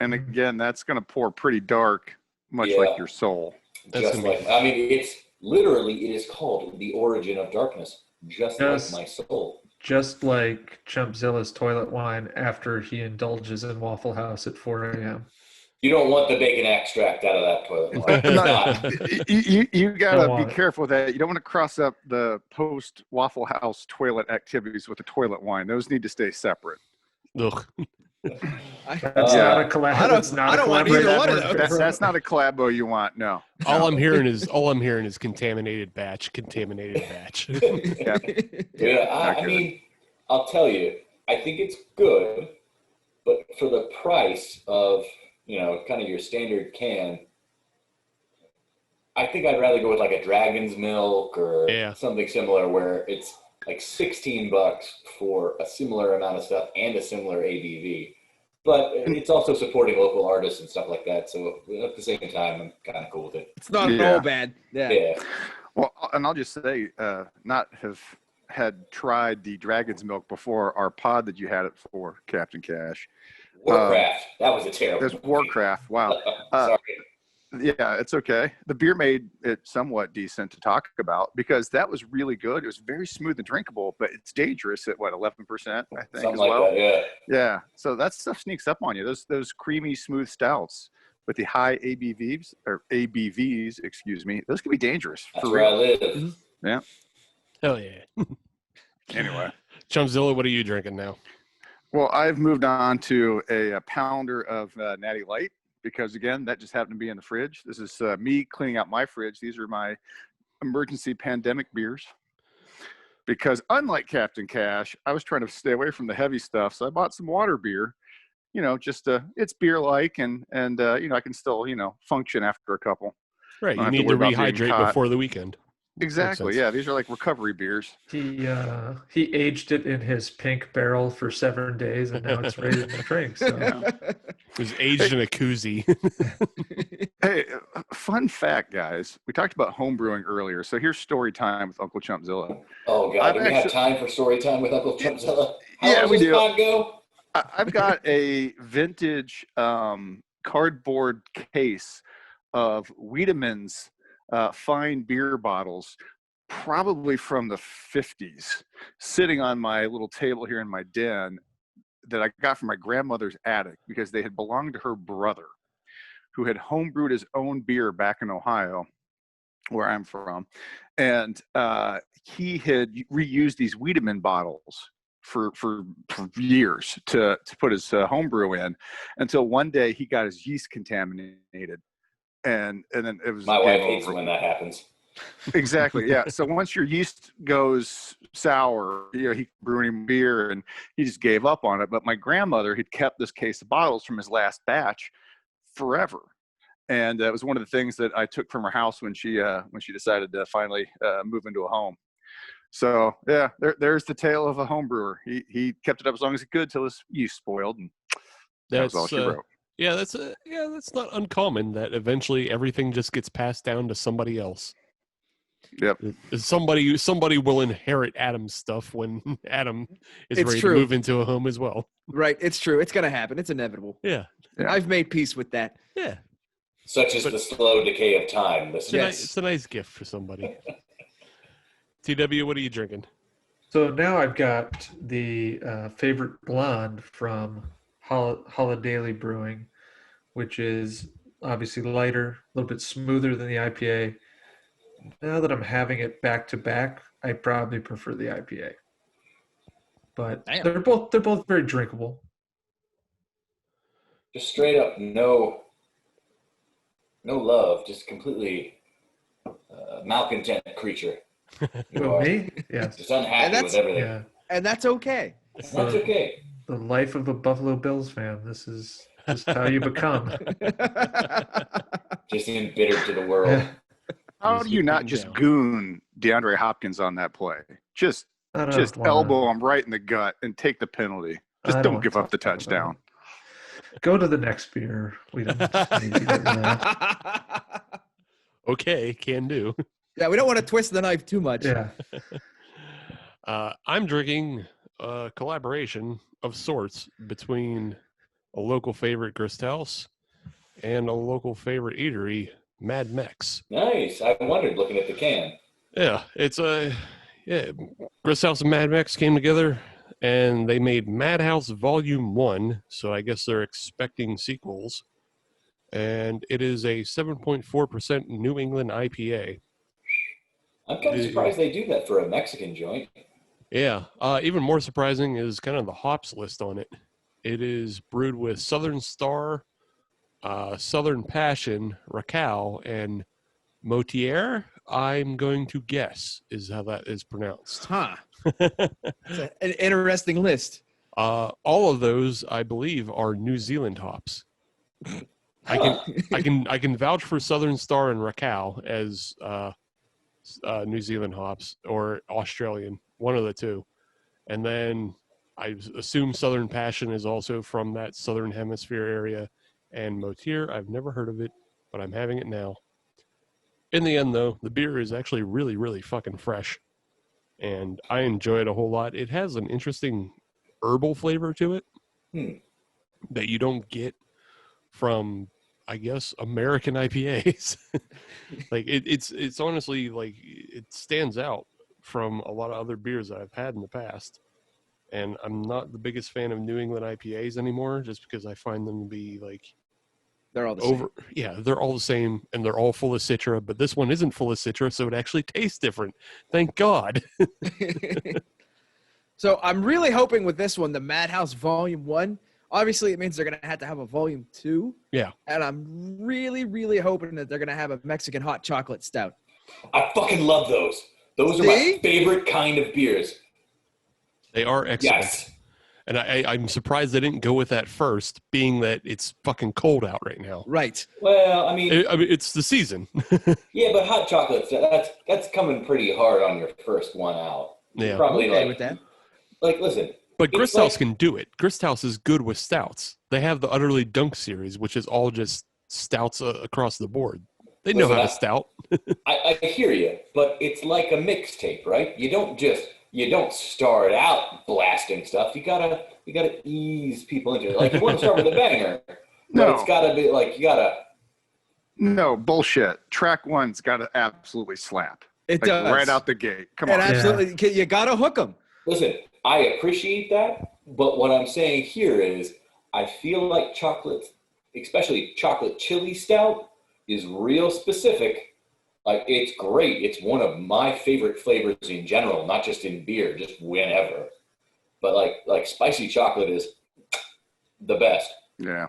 And again, that's going to pour pretty dark, much like your soul. That's It is called The Origin of Darkness, just like my soul. Just like Chumpzilla's toilet wine after he indulges in Waffle House at 4 a.m. You don't want the bacon extract out of that toilet. You got to be careful with that. You don't want to cross up the post Waffle House toilet activities with the toilet wine. Those need to stay separate. Ugh. That's not a collab. I don't want either one of those. That's not a collabo you want. No. All I'm hearing is contaminated batch. Yeah. I mean, I'll tell you, I think it's good, but for the price of, kind of your standard can, I think I'd rather go with like a Dragon's Milk or something similar where it's like $16 for a similar amount of stuff and a similar ABV. But it's also supporting local artists and stuff like that. So at the same time, I'm kind of cool with it. It's not at all bad. Yeah. Well, and I'll just say, not have had tried the Dragon's Milk before our pod that you had it for, Captain Cash. Warcraft. That was a terrible There's movie. Warcraft. Wow. Sorry. Yeah, it's okay. The beer made it somewhat decent to talk about because that was really good. It was very smooth and drinkable, but it's dangerous at 11%, I think, Something as like well. that, yeah. Yeah. So that stuff sneaks up on you. Those creamy, smooth stouts with the high ABVs, excuse me, those can be dangerous. That's for where I real. live. Yeah. Hell yeah. Anyway. Chumpzilla, what are you drinking now? Well, I've moved on to a pounder of Natty Light because, again, that just happened to be in the fridge. This is me cleaning out my fridge. These are my emergency pandemic beers. Because unlike Captain Cash, I was trying to stay away from the heavy stuff, so I bought some water beer. It's beer-like, and I can still, function after a couple. Right, Don't you have need to worry about being rehydrate caught. before the weekend. Exactly. Yeah, these are like recovery beers. He aged it in his pink barrel for 7 days, and now it's ready to drink. So. It was aged in a koozie. Hey, fun fact, guys. We talked about home brewing earlier, so here's story time with Uncle Chumpzilla. Oh, God. Do we have time for story time with Uncle Chumpzilla? How long we does do. this pod go? I've got a vintage cardboard case of Wiedemann's fine beer bottles, probably from the 50s, sitting on my little table here in my den that I got from my grandmother's attic because they had belonged to her brother, who had homebrewed his own beer back in Ohio, where I'm from. And he had reused these Wiedemann bottles for years to put his homebrew in, until one day he got his yeast contaminated. And then it was my wife hates when that happens. Exactly. Yeah. So once your yeast goes sour, he brew any beer, and he just gave up on it. But my grandmother had kept this case of bottles from his last batch forever. And it was one of the things that I took from her house when she decided to finally move into a home. So yeah, there's the tale of a home brewer. He kept it up as long as he could till his yeast spoiled, and that was all she wrote. Yeah, that's not uncommon that eventually everything just gets passed down to somebody else. Yep. Somebody will inherit Adam's stuff when Adam is ready to move into a home as well. Right. It's true. It's going to happen. It's inevitable. Yeah. I've made peace with that. Yeah. Such is the slow decay of time. It's a nice gift for somebody. TW, what are you drinking? So now I've got the favorite blonde from Holidaily Brewing, which is obviously lighter, a little bit smoother than the IPA. Now that I'm having it back to back, I probably prefer the IPA. But they're both very drinkable. Just straight up no love, just completely malcontent creature. Me? Yes. Just unhappy with everything. Yeah. And that's okay. That's okay. The the life of a Buffalo Bills fan. This is just how you become. Just embittered to the world. How Just do you get not beaten just down. goon DeAndre Hopkins on that play? Just I don't just wanna- elbow him right in the gut and take the penalty. Just I don't wanna give up the talk about touchdown. it. Go to the next beer. We don't need that. Okay, can do. Yeah, we don't want to twist the knife too much. Yeah. I'm drinking a collaboration of sorts between a local favorite Grist House and a local favorite eatery, Mad Mex. Nice. I wondered looking at the can. Yeah, it's Grist House and Mad Mex came together and they made Madhouse Volume 1, so I guess they're expecting sequels. And it is a 7.4% New England IPA. I'm kind of surprised they do that for a Mexican joint. Yeah, even more surprising is kind of the hops list on it. It is brewed with Southern Star, Southern Passion, Racal, and Motier. I'm going to guess is how that is pronounced. Huh. It's an interesting list. All of those, I believe, are New Zealand hops. I can vouch for Southern Star and Racal as New Zealand hops or Australian, one of the two. And then I assume Southern Passion is also from that Southern Hemisphere area. And Motier, I've never heard of it, but I'm having it now. In the end, though, the beer is actually really, really fucking fresh. And I enjoy it a whole lot. It has an interesting herbal flavor to it that you don't get from, I guess, American IPAs. Like it's honestly like it stands out from a lot of other beers that I've had in the past. And I'm not the biggest fan of New England IPAs anymore, just because I find them to be like They're all the same. Yeah, they're all the same and they're all full of citra, but this one isn't full of citra, so it actually tastes different. Thank God. So I'm really hoping with this one, the Madhouse Volume 1, obviously it means they're going to have a Volume 2. Yeah. And I'm really, really hoping that they're going to have a Mexican hot chocolate stout. I fucking love those. Those are See? my favorite kind of beers. They are excellent. Yes. And I'm surprised they didn't go with that first, being that it's fucking cold out right now. Right. Well, I mean, It's the season. yeah, but hot chocolates, that's coming pretty hard on your first one out. Yeah. Probably Okay like, with that. like, listen. But it's Grist like- House can do it. Grist House is good with stouts. They have the Utterly Dunk series, which is all just stouts across the board. They know Listen, how to stout. I hear you, but it's like a mixtape, right? You don't start out blasting stuff. You gotta ease people into it. Like you want to start with a banger, but No. it's gotta be like you gotta. No, bullshit. Track one's got to absolutely slap. It Like, does. right out the gate. Come And on. absolutely, you got to hook them. Listen, I appreciate that, but what I'm saying here is I feel like chocolate, especially chocolate chili stout, is real specific. Like it's great. It's one of my favorite flavors in general, not just in beer, just whenever. But like spicy chocolate is the best. Yeah.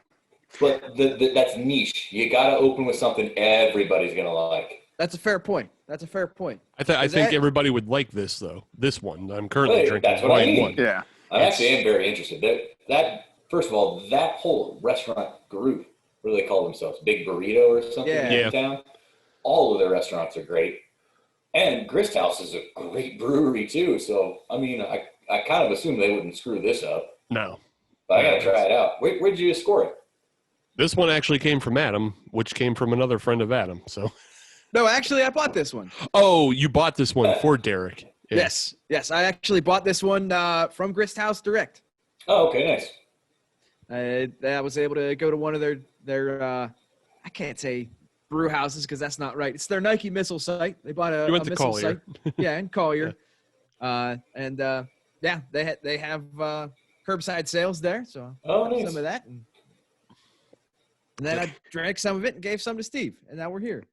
But that's niche. You gotta open with something everybody's gonna like. That's a fair point. I Is think that- everybody would like this though. This one I'm currently Hey, drinking. that's what I Volume mean. one. Yeah. I actually am very interested. That first of all, that whole restaurant group, what do they call themselves? Big Burrito or something Yeah. Yeah. in town. All of their restaurants are great. And Grist House is a great brewery too. So I mean I kind of assume they wouldn't screw this up. No. But I gotta try it out. Where'd you score it? This one actually came from Adam, which came from another friend of Adam. So No, actually, I bought this one. oh, you bought this one for Derek. Yeah. Yes, I actually bought this one from Grist House Direct. Oh, okay, nice. I was able to go to one of their I can't say brew houses because that's not right. It's their Nike missile site. They bought a You went to missile Collier. site. Yeah, in Collier. Yeah, they have curbside sales there, so Oh, I got nice. some of that. And then I drank some of it and gave some to Steve, and now we're here.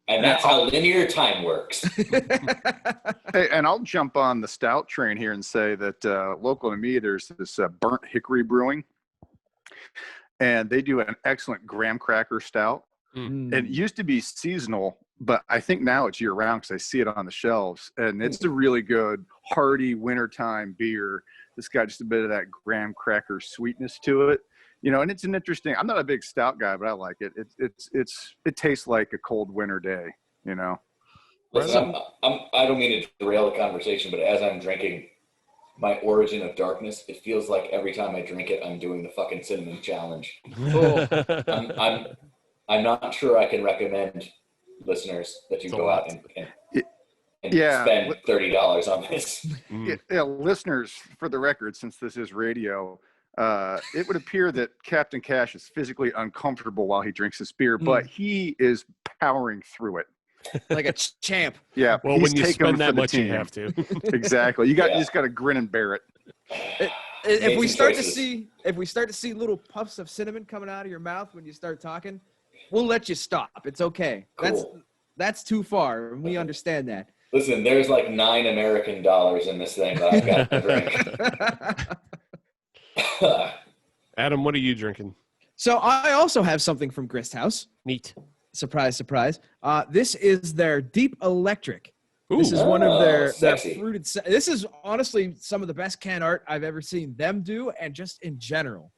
And that's how linear time works. Hey, and I'll jump on the stout train here and say that local to me, there's this Burnt Hickory Brewing, and they do an excellent graham cracker stout. Mm. It used to be seasonal, but I think now it's year round because I see it on the shelves, and it's a really good, hearty wintertime beer It's got just a bit of that graham cracker sweetness to it. You know, and it's an interesting. I'm not a big stout guy, but I like it. It tastes like a cold winter day. You know. Listen, I don't mean to derail the conversation, but as I'm drinking my Origin of Darkness, it feels like every time I drink it, I'm doing the fucking cinnamon challenge. I'm not sure I can recommend listeners that you go out and spend $30 on this. Yeah, listeners, for the record, since this is radio, it would appear that Captain Cash is physically uncomfortable while he drinks this beer, but he is powering through it. Like a champ. Yeah. Well, when you spend that much, you have to. Exactly. You just got to grin and bear it. If we start to see little puffs of cinnamon coming out of your mouth when you start talking, we'll let you stop. It's okay. Cool. That's too far, and we understand that. Listen, there's like $9 American in this thing that I've got to drink. Adam, what are you drinking? So I also have something from Grist House. Neat. Surprise, surprise. This is their Deep Electric. Ooh. This is one of their Sexy. fruited. This is honestly some of the best can art I've ever seen them do, and just in general.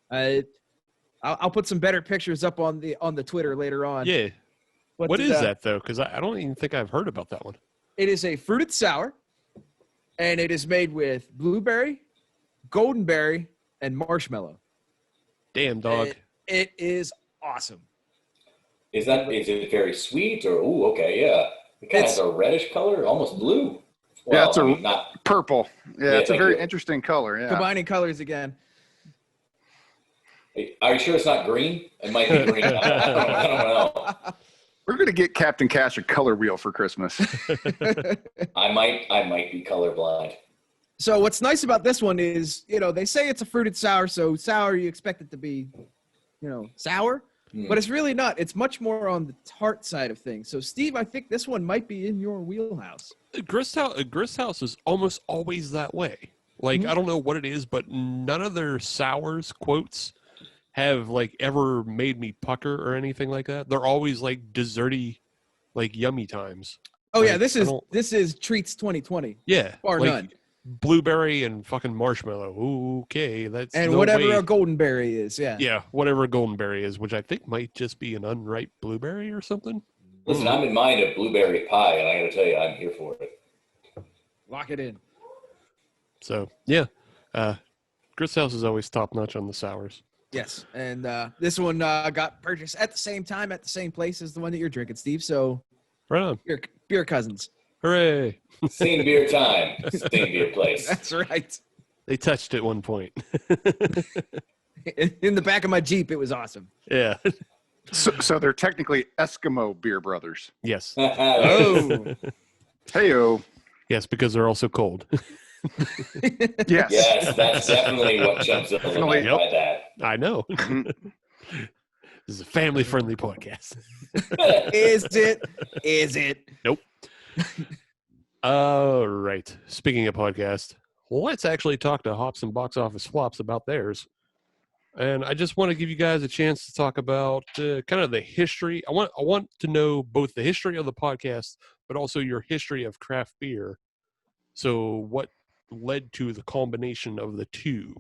I'll put some better pictures up on the Twitter later on. Yeah. But what is that though? Because I don't even think I've heard about that one. It is a fruited sour, and it is made with blueberry, goldenberry, and marshmallow. Damn, dog. It is awesome. Is it very sweet or okay, yeah. It kind of has a reddish color, almost blue. Well, Yeah, it's not purple. Yeah, it's a very interesting color. Yeah. Combining colors again. Are you sure it's not green? It might be green. I don't know. We're gonna get Captain Cash a color wheel for Christmas. I might be colorblind. So what's nice about this one is, they say it's a fruited sour, so sour you expect it to be, sour, but it's really not. It's much more on the tart side of things. So Steve, I think this one might be in your wheelhouse. Grist House is almost always that way. Like, I don't know what it is, but none of their sours quotes have like ever made me pucker or anything like that. They're always like desserty, like yummy times. Oh like, yeah, this is Treats 2020. Yeah, bar like, none. Blueberry and fucking marshmallow. Okay, that's And no whatever way. a goldenberry is, yeah. Yeah, whatever a goldenberry is, which I think might just be an unripe blueberry or something. Listen, I'm in mind of blueberry pie, and I got to tell you, I'm here for it. Lock it in. So yeah, Grist House is always top notch on the sours. Yes, and this one got purchased at the same time at the same place as the one that you're drinking, Steve. So, Right on. beer cousins. Hooray! Same beer time, same beer place. That's right. They touched at one point. In the back of my Jeep, it was awesome. Yeah. So they're technically Eskimo beer brothers. Yes. Oh, Heyo. Yes, because they're also cold. Yes. Yes, that's definitely what Chumpzilla meant by that. I know. This is a family-friendly podcast. is it? Is it? Nope. All right. Speaking of podcast, let's actually talk to Hops and Box Office Flops about theirs. And I just want to give you guys a chance to talk about kind of the history. I want to know both the history of the podcast, but also your history of craft beer. So what led to the combination of the two?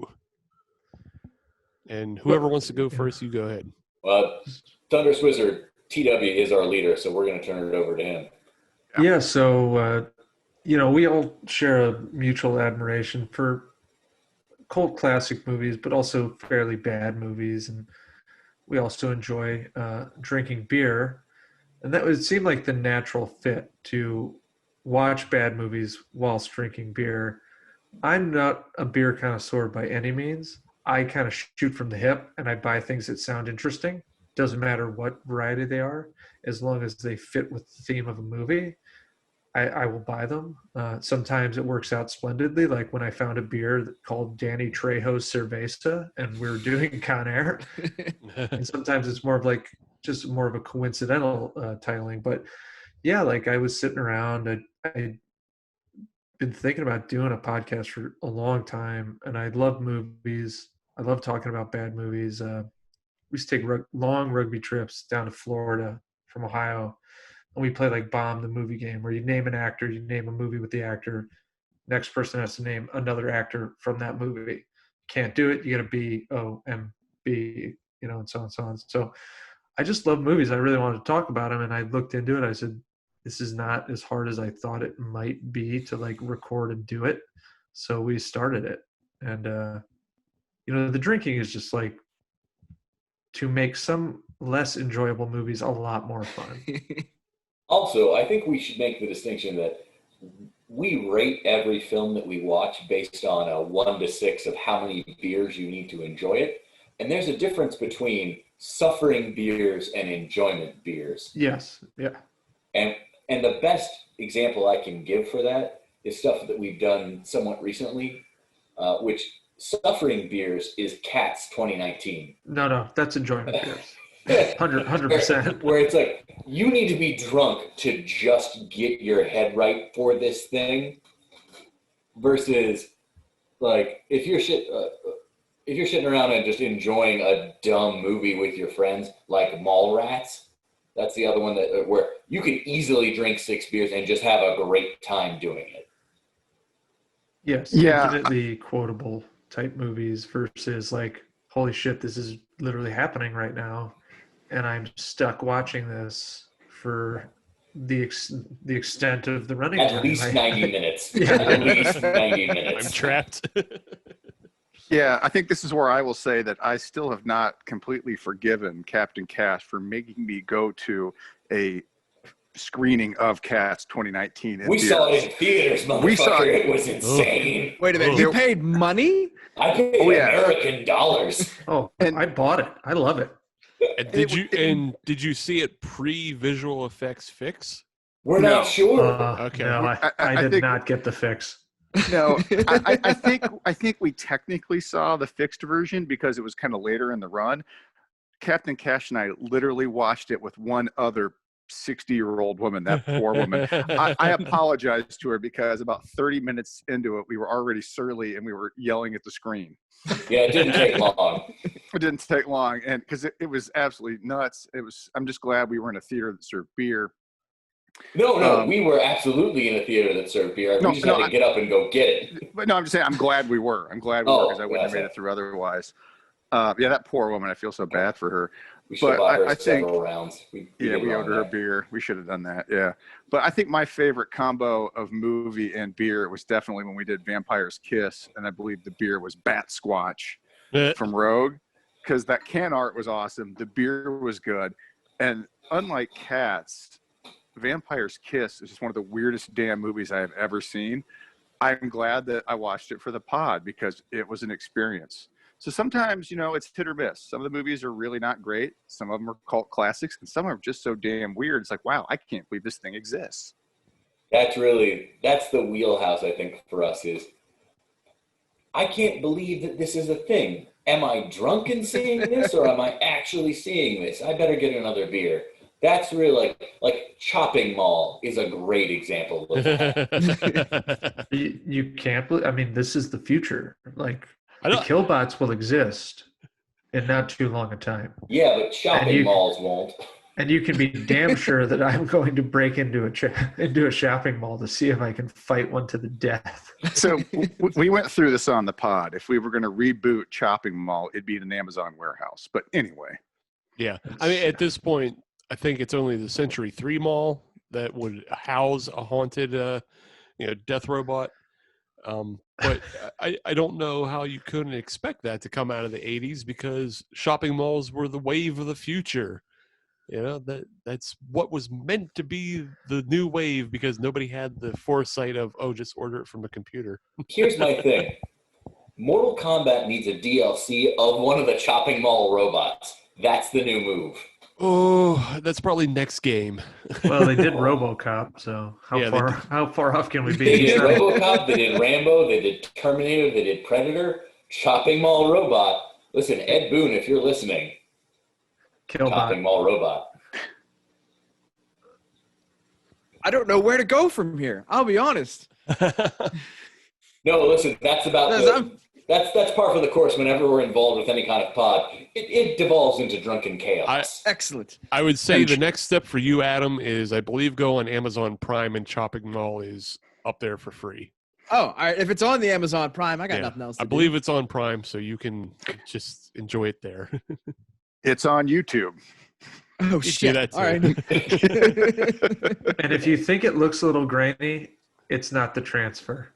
And whoever wants to go first, you go ahead. Well, Thunderous Wizard TW is our leader, so we're going to turn it over to him. Yeah, so, we all share a mutual admiration for cult classic movies, but also fairly bad movies. And we also enjoy drinking beer. And that would seem like the natural fit to watch bad movies whilst drinking beer. I'm not a beer connoisseur by any means. I kind of shoot from the hip and I buy things that sound interesting. Doesn't matter what variety they are, as long as they fit with the theme of a movie. I will buy them. Sometimes it works out splendidly, like when I found a beer called Danny Trejo's Cerveza, and we were doing Con Air. And sometimes it's more of like just more of a coincidental titling. But yeah, like I was sitting around. I'd been thinking about doing a podcast for a long time, and I love movies. I love talking about bad movies. We used to take long rugby trips down to Florida from Ohio. And we play like Bomb the movie game, where you name an actor, you name a movie with the actor, Next person has to name another actor from that movie. Can't do it. You got to B-O-M-B, and so on and so on. So I just love movies. I really wanted to talk about them, and I looked into it. I said, this is not as hard as I thought it might be to like record and do it. So we started it. And, the drinking is just like to make some less enjoyable movies a lot more fun. Also, I think we should make the distinction that we rate every film that we watch based on a 1 to 6 of how many beers you need to enjoy it. And there's a difference between suffering beers and enjoyment beers. Yes. Yeah. And the best example I can give for that is stuff that we've done somewhat recently, which suffering beers is Cat's 2019. No, that's enjoyment beers. 100%. Where it's like, you need to be drunk to just get your head right for this thing, versus like if you're sitting around and just enjoying a dumb movie with your friends, like Mallrats. That's the other one where you can easily drink 6 beers and just have a great time doing it. Yes. Yeah. Infinitely quotable type movies versus like, holy shit, this is literally happening right now, and I'm stuck watching this for the extent of the running time. At least 90 minutes. Yeah. At least 90 minutes. I'm trapped. Yeah, I think this is where I will say that I still have not completely forgiven Captain Cash for making me go to a screening of Cat's 2019. We saw it in theaters, motherfucker. We saw it. It was insane. Wait a minute. You paid money? I paid American dollars. Oh, And- I bought it. I love it. And did you see it pre-visual effects fix? We're not sure. Okay. No, I did think- not get the fix. No, I think we technically saw the fixed version because it was kind of later in the run. Captain Cash and I literally watched it with one other 60-year-old woman, that poor woman. I apologized to her because about 30 minutes into it, we were already surly and we were yelling at the screen. Yeah, it didn't take long. It didn't take long, and because it was absolutely nuts. I'm just glad we were in a theater that served beer. No, we were absolutely in a theater that served beer. We just had to get up and go get it. But no, I'm just saying I'm glad we were. I'm glad we were because I wouldn't have made it through otherwise. Yeah, that poor woman. I feel so bad for her. We should have bought her I think, several rounds. We owed her a beer. We should have done that. Yeah, but I think my favorite combo of movie and beer was definitely when we did Vampire's Kiss, and I believe the beer was Bat Squatch from Rogue, because that can art was awesome. The beer was good, and unlike Cats, Vampire's Kiss is just one of the weirdest damn movies I have ever seen. I'm glad that I watched it for the pod because it was an experience. So sometimes, it's hit or miss. Some of the movies are really not great. Some of them are cult classics, and some are just so damn weird. It's like, wow, I can't believe this thing exists. That's the wheelhouse, I think, for us is, I can't believe that this is a thing. Am I drunk in seeing this, or am I actually seeing this? I better get another beer. That's really like Chopping Mall is a great example of that. You can't believe, this is the future. Like, the don't- killbots will exist in not too long a time. Yeah, but shopping malls won't. And you can be damn sure that I'm going to break into a shopping mall to see if I can fight one to the death. So we went through this on the pod. If we were going to reboot Chopping Mall, it'd be an Amazon warehouse. But anyway. Yeah. At this point, I think it's only the Century 3 Mall that would house a haunted death robot. But I don't know how you couldn't expect that to come out of the 80s, because shopping malls were the wave of the future. That's what was meant to be the new wave, because nobody had the foresight of, just order it from a computer. Here's my thing. Mortal Kombat needs a DLC of one of the shopping mall robots. That's the new move. Oh, that's probably next game. Well, they did RoboCop, so how far off can we be? They did RoboCop, they did Rambo, they did Terminator, they did Predator, shopping mall robot. Listen, Ed Boon, if you're listening, shopping mall robot. I don't know where to go from here. I'll be honest. No, listen, that's par for the course whenever we're involved with any kind of pod. It devolves into drunken chaos. Excellent. I would say the next step for you, Adam, is I believe go on Amazon Prime, and Chopping Mall is up there for free. Oh, all right. If it's on the Amazon Prime, I got Yeah, nothing else to I believe it's on Prime, so you can just enjoy it there. It's on YouTube. Oh, You shit. do that All right. And if you think it looks a little grainy, it's not the transfer.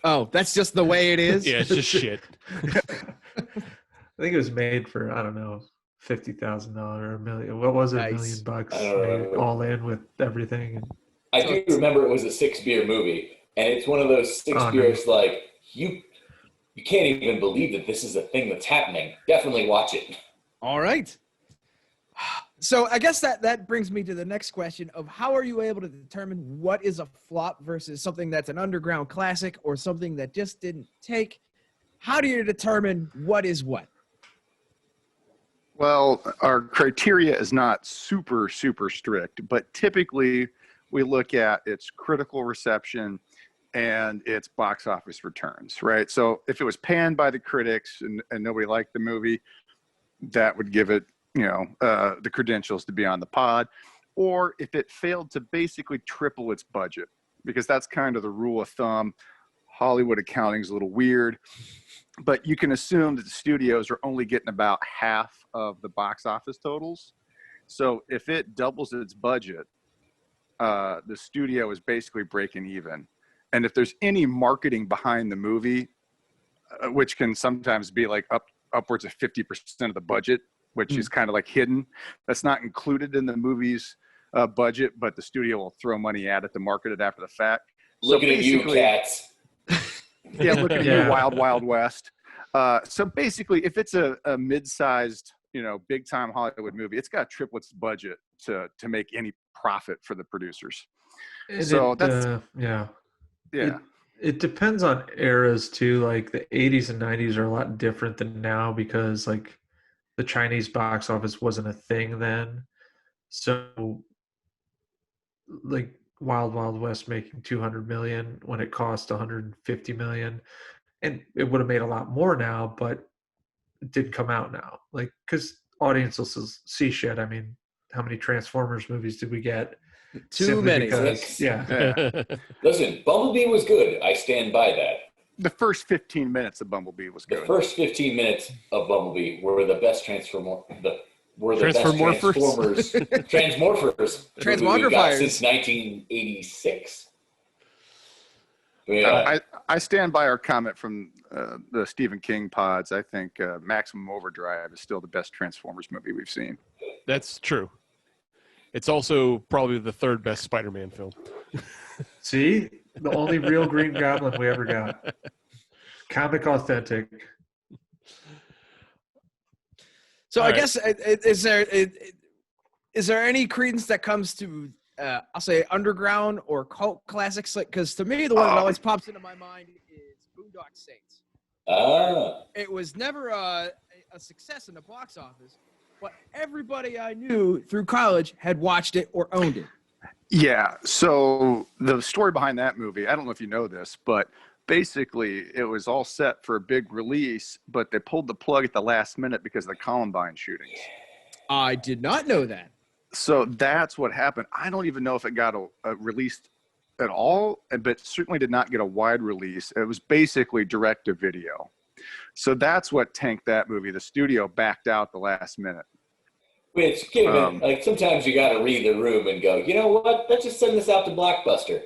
Oh, that's just the way it is? Yeah, it's just shit. I think it was made for, I don't know, $50,000 or $1 million. What was it? Nice. $1 million bucks I don't remember. all in with everything. And I do remember it was a 6-beer movie, and it's one of those 6 beers like you can't even believe that this is a thing that's happening. Definitely watch it. All right. So I guess that brings me to the next question of how are you able to determine what is a flop versus something that's an underground classic or something that just didn't take? How do you determine what is what? Well, our criteria is not super strict, but typically we look at its critical reception and its box office returns, right? So if it was panned by the critics and nobody liked the movie, that would give it, the credentials to be on the pod. Or if it failed to basically triple its budget, because that's kind of the rule of thumb. Hollywood accounting is a little weird, but you can assume that the studios are only getting about half of the box office totals. So if it doubles its budget, the studio is basically breaking even. And if there's any marketing behind the movie, which can sometimes be like upwards of 50% of the budget, which is kind of like hidden, that's not included in the movie's budget, but the studio will throw money at it to market it after the fact. Looking at you, cats. Yeah, look at you, Wild West. So basically, if it's a mid-sized, big time Hollywood movie, it's got triple its budget to make any profit for the producers. So that's yeah. Yeah. It depends on eras too. Like the 80s and 90s are a lot different than now because like the Chinese box office wasn't a thing then. So like Wild Wild West making 200 million when it cost 150 million, and it would have made a lot more now, but it didn't come out now. Like, because audiences will see shit. I mean, how many Transformers movies did we get? Too many. Because, yeah. Listen, Bumblebee was good. I stand by that. The first 15 minutes of Bumblebee was good. The first 15 minutes of Bumblebee were the best Transformers Transmorphers we've got since 1986. Yeah. I stand by our comment from the Stephen King pods. I think Maximum Overdrive is still the best Transformers movie we've seen. That's true. It's also probably the third best Spider-Man film. See? The only real Green Goblin we ever got. Comic authentic. So I guess is there any credence that comes to I'll say underground or cult classics? Like, because to me the one that always pops into my mind is Boondock Saints. It was never a success in the box office, but everybody I knew through college had watched it or owned it. Yeah. So the story behind that movie, I don't know if you know this, but basically it was all set for a big release, but they pulled the plug at the last minute because of the Columbine shootings. I did not know that. So that's what happened. I don't even know if it got released at all, but certainly did not get a wide release. It was basically direct to video. So that's what tanked that movie. The studio backed out the last minute. Which, given, like, sometimes you got to read the room and go, you know what? Let's just send this out to Blockbuster.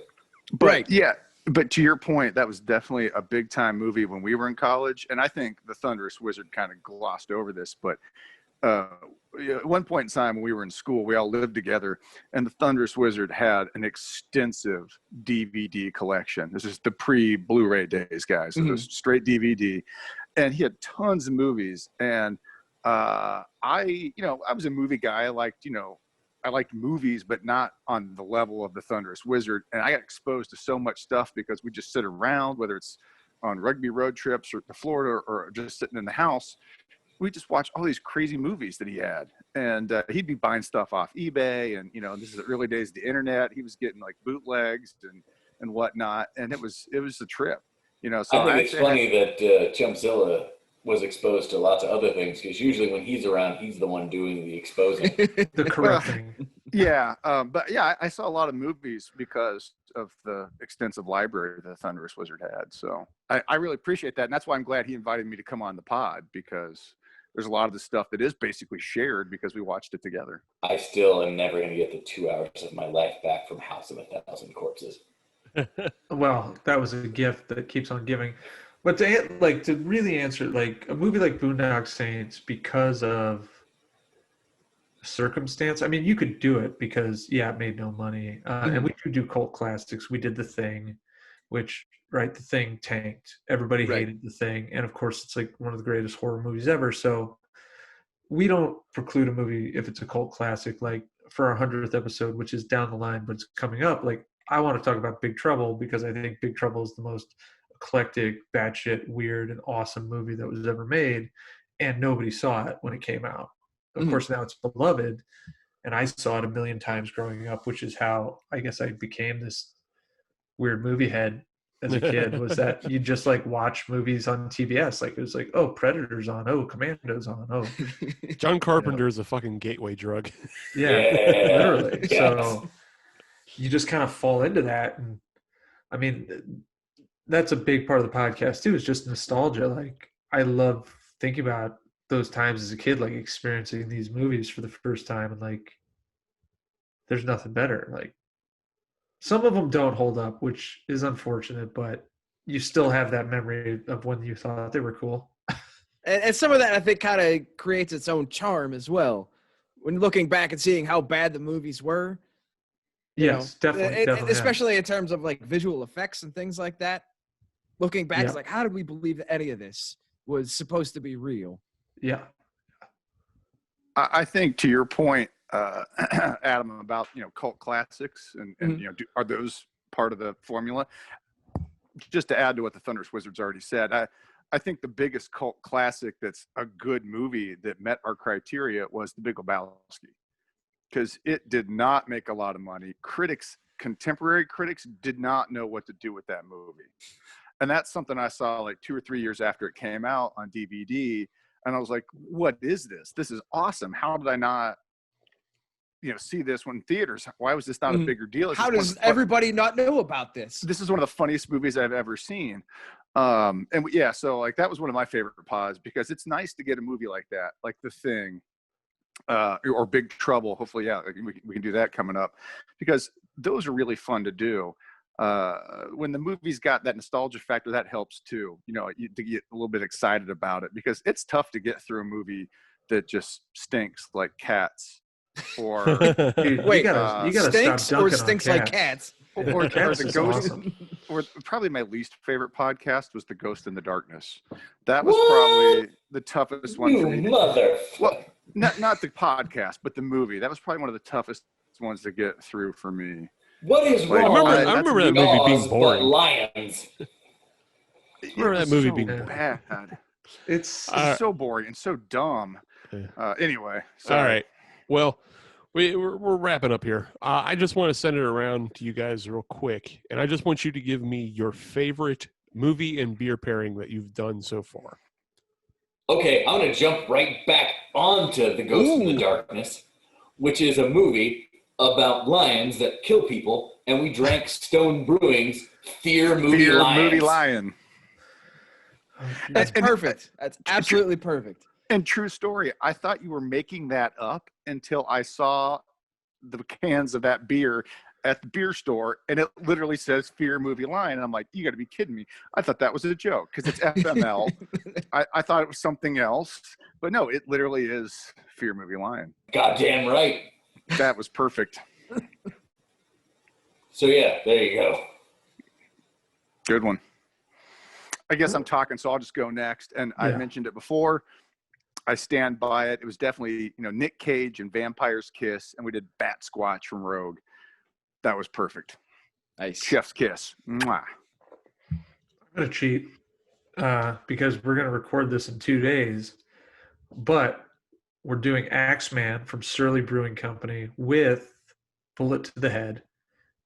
But, right. Yeah. But to your point, that was definitely a big time movie when we were in college. And I think The Thunderous Wizard kind of glossed over this. But at one point in time when we were in school, we all lived together. And The Thunderous Wizard had an extensive DVD collection. This is the pre-Blu-ray days, guys. It was straight DVD. And he had tons of movies. And I was a movie guy. I liked movies, but not on the level of The Thunderous Wizard. And I got exposed to so much stuff because we just sit around, whether it's on rugby road trips or to Florida or just sitting in the house. We just watch all these crazy movies that he had. And he'd be buying stuff off eBay. And, this is the early days of the internet. He was getting like bootlegs and whatnot. And it was a trip, So I think it's funny that Chumpzilla was exposed to lots of other things because usually when he's around, he's the one doing the exposing. The correcting. Yeah, but yeah, I saw a lot of movies because of the extensive library the Thunderous Wizard had. So I really appreciate that, and that's why I'm glad he invited me to come on the pod, because there's a lot of the stuff that is basically shared because we watched it together. I still am never going to get the 2 hours of my life back from House of a Thousand Corpses. Well, that was a gift that keeps on giving. But to really answer, like a movie like Boondock Saints, because of circumstance, I mean, you could do it because it made no money, and we do cult classics. We did The Thing, which The Thing tanked. Everybody hated The Thing, and of course, it's like one of the greatest horror movies ever. So we don't preclude a movie if it's a cult classic. Like for our 100th episode, which is down the line, but it's coming up. Like I want to talk about Big Trouble because I think Big Trouble is the most eclectic, batshit, weird, and awesome movie that was ever made, and nobody saw it when it came out. Of course, now it's beloved, and I saw it a million times growing up, which is how I guess I became this weird movie head as a kid, was that you just like watch movies on TBS. Like it was like, oh, Predator's on, oh, Commando's on, oh. John Carpenter is a fucking gateway drug. Yeah, literally. Yes. So you just kind of fall into that. And I mean, that's a big part of the podcast too, is just nostalgia. Like I love thinking about those times as a kid, like experiencing these movies for the first time, and like there's nothing better. Like some of them don't hold up, which is unfortunate, but you still have that memory of when you thought they were cool. And some of that I think kind of creates its own charm as well, when looking back and seeing how bad the movies were. Yes, definitely, especially in terms of like visual effects and things like that. Looking back, it's like, how did we believe that any of this was supposed to be real? Yeah. I think to your point, Adam, about cult classics and are those part of the formula? Just to add to what the Thunderous Wizard's already said, I think the biggest cult classic that's a good movie that met our criteria was The Big Lebowski, because it did not make a lot of money. Contemporary critics did not know what to do with that movie, and that's something I saw like 2 or 3 years after it came out on DVD. And I was like, what is this? This is awesome. How did I not, see this one in theaters? Why was this not a bigger deal? How does everybody not know about this? This is one of the funniest movies I've ever seen. So like that was one of my favorite pods, because it's nice to get a movie like that, like The Thing, or Big Trouble. Hopefully, we can do that coming up, because those are really fun to do. When the movie's got that nostalgia factor, that helps too, to get a little bit excited about it, because it's tough to get through a movie that just stinks like Cats, or wait, you gotta stinks stop or dunking stinks on like Cats, or Cats the is Ghost, awesome. Or probably my least favorite podcast was The Ghost in the Darkness. That was probably the toughest one for me. Well, not the podcast, but the movie. That was probably one of the toughest ones to get through for me. What is wrong? I remember that movie being boring. Lions. I remember that movie being bad. It's so boring and so dumb. Anyway, sorry. All right. Well, we're wrapping up here. I just want to send it around to you guys real quick, and I just want you to give me your favorite movie and beer pairing that you've done so far. Okay, I'm going to jump right back onto The Ghost in the Darkness, which is a movie about lions that kill people, and we drank Stone Brewing's Fear Movie Lion. That's perfect. That's absolutely perfect. And true story, I thought you were making that up until I saw the cans of that beer at the beer store, and it literally says Fear Movie Lion. And I'm like, you got to be kidding me. I thought that was a joke because it's FML. I thought it was something else, but no, it literally is Fear Movie Lion. Goddamn right. That was perfect. So yeah, there you go. Good one. I guess I'm talking, so I'll just go next. And I mentioned it before. I stand by it. It was definitely, Nick Cage and Vampire's Kiss, and we did Bat Squatch from Rogue. That was perfect. Nice. Chef's kiss. Mwah. I'm going to cheat because we're going to record this in 2 days, but we're doing Axeman from Surly Brewing Company with Bullet to the Head,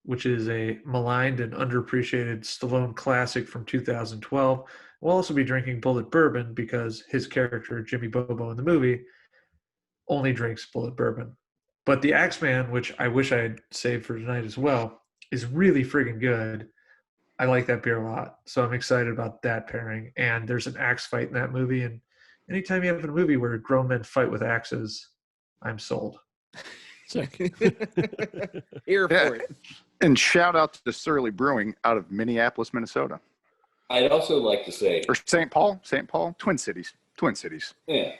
which is a maligned and underappreciated Stallone classic from 2012. We'll also be drinking Bullet Bourbon because his character, Jimmy Bobo in the movie, only drinks Bullet Bourbon. But the Axeman, which I wish I had saved for tonight as well, is really friggin' good. I like that beer a lot, so I'm excited about that pairing. And there's an axe fight in that movie, and anytime you have a movie where grown men fight with axes, I'm sold. Sick. Here for it. And shout out to Surly Brewing out of Minneapolis, Minnesota. I'd also like to say, Or St. Paul, Twin Cities. yeah,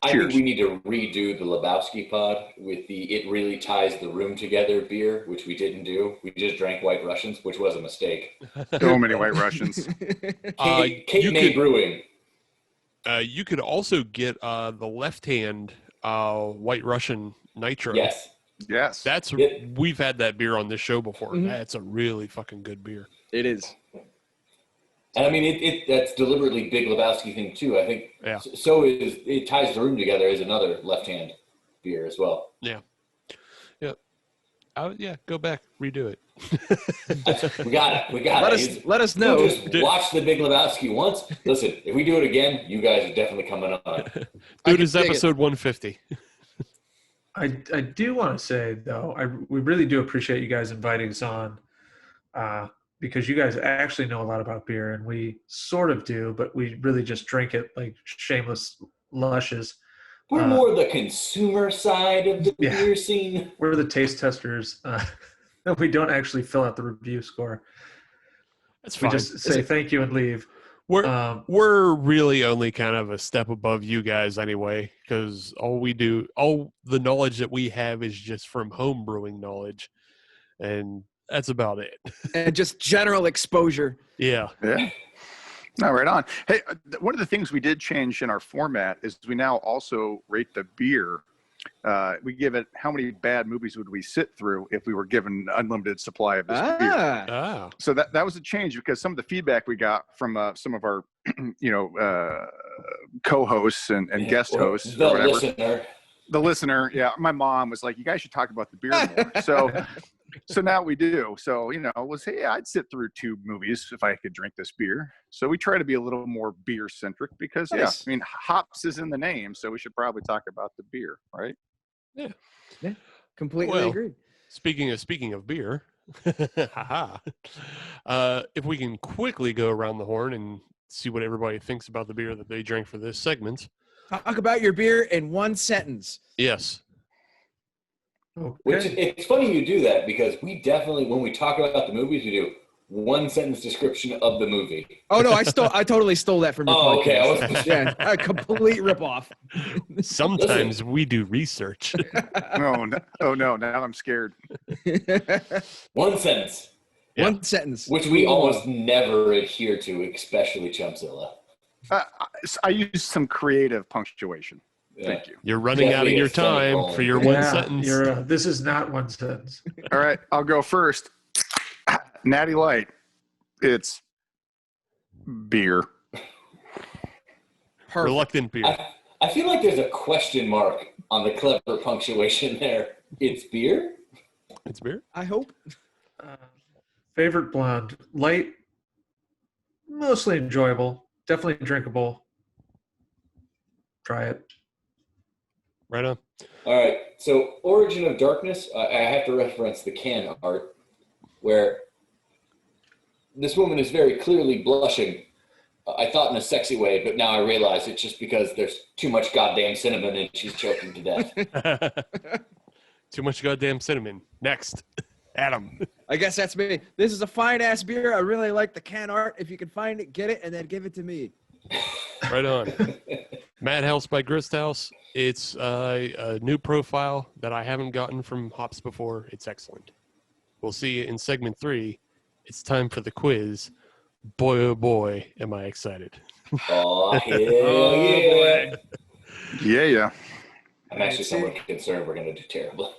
I Cheers. think we need to redo the Lebowski pod with the "It Really Ties the Room Together" beer, which we didn't do. We just drank White Russians, which was a mistake. So many White Russians. Cape May Brewing. You could also get the left-hand White Russian Nitro. Yes. Yes. That's Yep. We've had that beer on this show before. Mhm. That's a really fucking good beer. It is. And I mean, that's deliberately Big Lebowski thing too. I think. Yeah. So is "It Ties the Room Together" is another left-hand beer as well. Yeah. Go back, redo it. We got it. Let us know. We'll just watch the Big Lebowski once. Listen, if we do it again, you guys are definitely coming on. Dude, is dig it. episode 150. I do want to say, though, we really do appreciate you guys inviting us on because you guys actually know a lot about beer, and we sort of do, but we really just drink it like shameless lushes. We're more the consumer side of the beer scene. We're the taste testers. We don't actually fill out the review score. That's We fine. just say thank you and leave. We're really only kind of a step above you guys anyway, because all the knowledge that we have is just from home brewing knowledge, and that's about it. And just general exposure. Yeah. Yeah. No, right on. Hey, one of the things we did change in our format is we now also rate the beer. We give it how many bad movies would we sit through if we were given an unlimited supply of this beer. So that was a change because some of the feedback we got from some of our co-hosts and guest hosts The or whatever. listener. The listener, yeah. My mom was like, you guys should talk about the beer more. So now we do. So, we'll say, yeah, I'd sit through 2 movies if I could drink this beer. So we try to be a little more beer centric because, Nice. hops is in the name. So we should probably talk about the beer, right? Yeah. Completely Well, agree. Speaking of beer, if we can quickly go around the horn and see what everybody thinks about the beer that they drank for this segment. Talk about your beer in one sentence. Yes. Which Okay. it's funny you do that because we definitely, when we talk about the movies, we do one sentence description of the movie. Oh no, I totally stole that from your Oh, okay. podcast. Yeah, a complete ripoff. Sometimes we do research. Oh no, now I'm scared. One sentence, Yeah. One sentence. which we almost never adhere to, especially Chumpzilla. I use some creative punctuation. Yeah. Thank you. You're running out of your time for your one Yeah, sentence. this is not one sentence. All right, I'll go first. Natty Light. It's beer. Perfect. Reluctant beer. I feel like there's a question mark on the clever punctuation there. It's beer? It's beer. I hope. Favorite blonde. Light. Mostly enjoyable. Definitely drinkable. Try it. Right on. All right. So, Origin of Darkness, I have to reference the can art where this woman is very clearly blushing. I thought in a sexy way, but now I realize it's just because there's too much goddamn cinnamon and she's choking to death. Too much goddamn cinnamon. Next. Adam. I guess that's me. This is a fine ass beer. I really like the can art. If you can find it, get it, and then give it to me. Right on. Madhouse by Grist House. It's a new profile that I haven't gotten from hops before. It's excellent. We'll see you in segment 3. It's time for the quiz. Boy, oh boy, am I excited. Oh, hell Oh, yeah. Yeah. I'm actually somewhat concerned we're going to do terrible.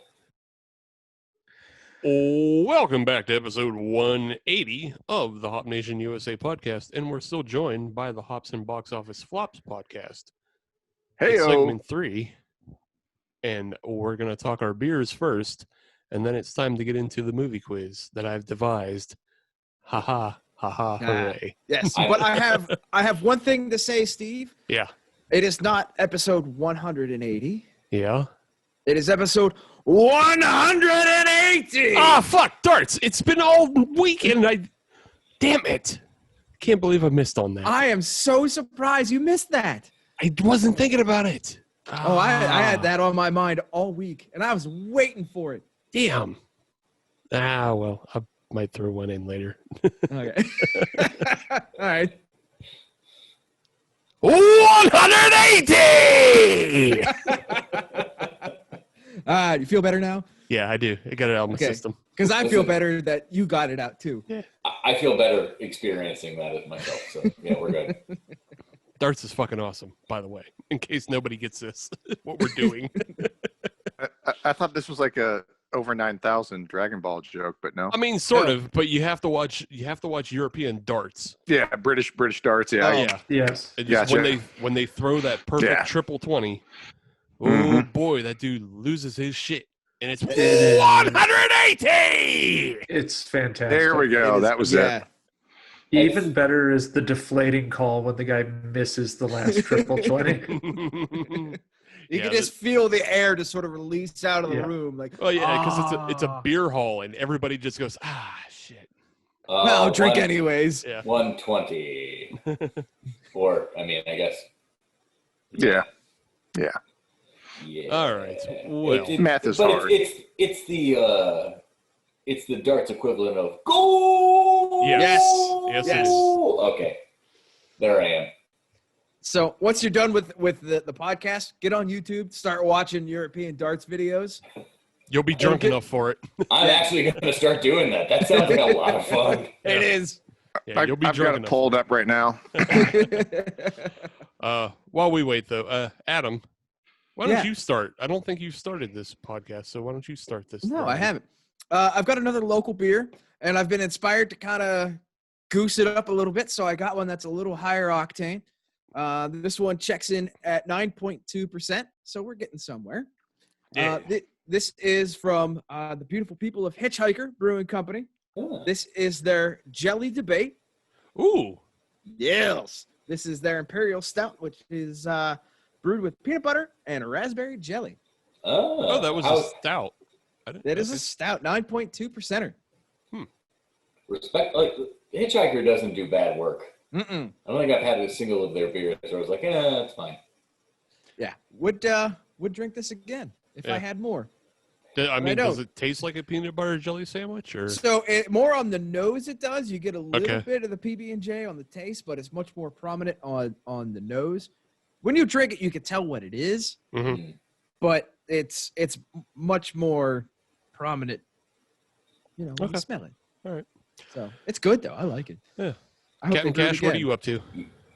Welcome back to episode 180 of the Hop Nation USA podcast, and we're still joined by the Hops and Box Office Flops podcast. Hey, It's segment 3, and we're going to talk our beers first, and then it's time to get into the movie quiz that I've devised. Ha ha, hooray. Yes, but I have one thing to say, Steve. Yeah. It is not episode 180. Yeah. It is episode 180. Ah, fuck, darts. It's been all weekend. Damn it. Can't believe I missed on that. I am so surprised you missed that. I wasn't thinking about it. Oh, I had that on my mind all week, and I was waiting for it. Damn. Well, I might throw one in later. Okay. All right. 180! You feel better now? Yeah, I do. I got it out of my system. Because I feel better that you got it out too. Yeah. I feel better experiencing that as myself. So yeah, we're good. Darts is fucking awesome, by the way, in case nobody gets this, what we're doing. I thought this was like a over 9,000 Dragon Ball joke, but no. I mean, sort of, but you have to watch European darts. Yeah, British darts. Yeah. Oh. Yeah. Yes. It just, Gotcha. when they throw that perfect Yeah. triple 20, oh Mhm. boy, that dude loses his shit. And it's is. 180! It's fantastic. There we go. That was it. Even better is the deflating call when the guy misses the last triple 20. You can just feel the air just sort of release out of the Yeah. room. Like, Oh yeah, because it's a beer hall and everybody just goes, shit. Well, drink anyways. Yeah. 120. Or, I mean, I guess. Yeah. Yeah. All right. Well, math is but hard. It's the darts equivalent of goal. Yes. Yes. Yes, it is. Okay. There I am. So once you're done with the podcast, get on YouTube, start watching European darts videos. You'll be drunk enough for it. I'm actually going to start doing that. That sounds like a lot of fun. It is. Yeah, you'll be I've drunk got it enough. pulled up right now. While we wait, though, Adam, why don't Yeah. you start? I don't think you've started this podcast, so why don't you start this? No, round? I haven't. I've got another local beer, and I've been inspired to kind of goose it up a little bit. So I got one that's a little higher octane. This one checks in at 9.2%, so we're getting somewhere. Yeah. This is from the beautiful people of Hitchhiker Brewing Company. Huh. This is their Jelly Debate. Ooh. Yes. This is their Imperial Stout, which is brewed with peanut butter and raspberry jelly. Oh, that was a stout. That is a stout, 9.2%er. Respect. Like, Hitchhiker doesn't do bad work. Mm-mm. I don't think I've had a single of their beers where I was like, it's fine. Yeah. Would drink this again if I had more. I mean, don't. does it taste like a peanut butter jelly sandwich, or? So more on the nose it does. You get a little Okay. bit of the PB&J on the taste, but it's much more prominent on the nose. When you drink it, you can tell what it is, Mhm. but it's much more prominent, when you Okay. smell it. All right. So it's good, though. I like it. Yeah. I hope Captain they do it Cash, what are again. you up to?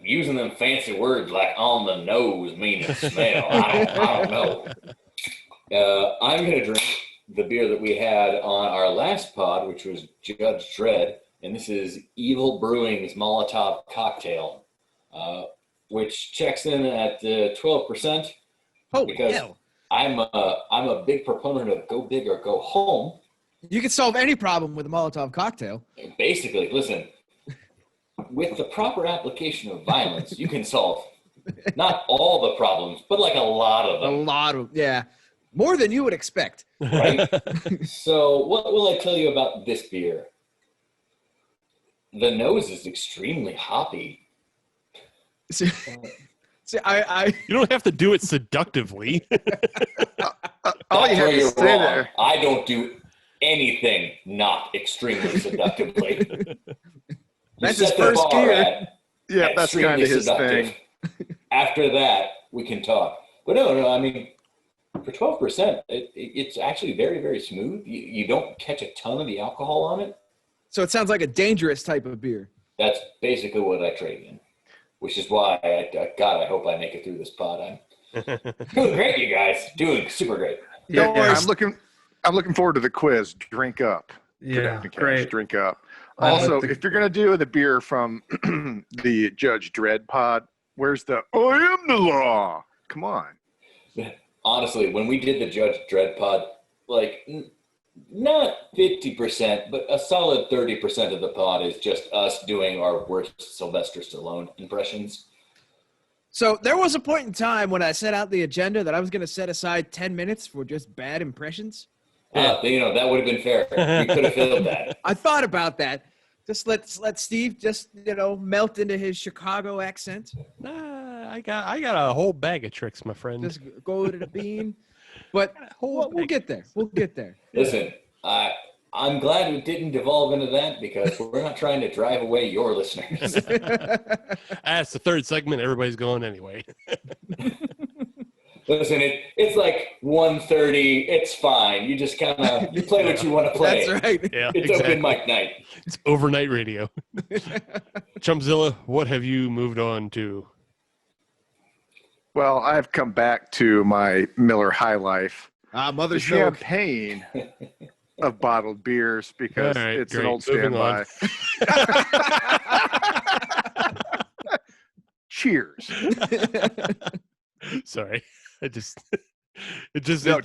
Using them fancy words like on the nose meaning smell. I don't know. I'm going to drink the beer that we had on our last pod, which was Judge Dredd, and this is Evil Brewing's Molotov Cocktail, which checks in at 12%. Holy because hell. I'm a big proponent of go big or go home. You can solve any problem with a Molotov cocktail. Basically, listen, with the proper application of violence, you can solve not all the problems, but like a lot of them. More than you would expect. Right? So what will I tell you about this beer? The nose is extremely hoppy. See, I You don't have to do it seductively. All you That's have where to you're say wrong. there. I don't do anything not extremely seductively. That's You his set the first bar gear. at Yeah, that's extremely kind of his seductive. thing. After that, we can talk. But no, I mean, for 12%, it's actually very, very smooth. You don't catch a ton of the alcohol on it. So it sounds like a dangerous type of beer. That's basically what I trade in, which is why, I hope I make it through this pod. I'm doing great, you guys. Doing super great. Yeah, worry. I'm looking forward to the quiz. Drink up. Yeah, Captain Cash, great. Drink up. I like Also, the- if you're gonna do the beer from the Judge Dredd pod, where's the I am the law? Come on. Honestly, when we did the Judge Dredd pod, like not 50%, but a solid 30% of the pod is just us doing our worst Sylvester Stallone impressions. So there was a point in time when I set out the agenda that I was going to set aside 10 minutes for just bad impressions. That would have been fair. You could have filled that. I thought about that. Just let Steve just melt into his Chicago accent. Nah, I got a whole bag of tricks, my friend. Just go to the bean. But we'll get there. We'll get there. Listen, I'm glad it didn't devolve into that because we're not trying to drive away your listeners. That's the third segment. Everybody's going anyway. Listen, it's like 1:30. It's fine. You just kind of you play what you want to play. That's right. Yeah, It's exactly. open mic night. It's overnight radio. Chumpzilla, what have you moved on to? Well, I've come back to my Miller High Life. Mother The champagne of bottled beers because All right, it's great. an old Moving standby. Cheers. Sorry, it just No,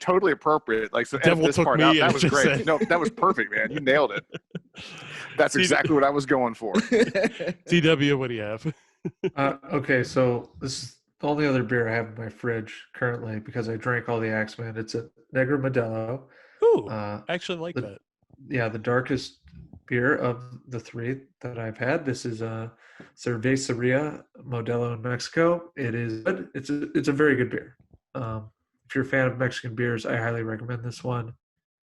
totally appropriate. Like, so edit Devil this took part me out. and That was just great. said- No, that was perfect, man. You nailed it. That's exactly what I was going for. TW. What do you have? Okay, so this is the only other beer I have in my fridge currently because I drank all the Axeman. It's a Negro Modelo. Ooh, Uh, I actually like that. Yeah, the darkest beer of the three that I've had. This is a Cerveceria Modelo in Mexico. It is good. It's a very good beer. If you're a fan of Mexican beers, I highly recommend this one.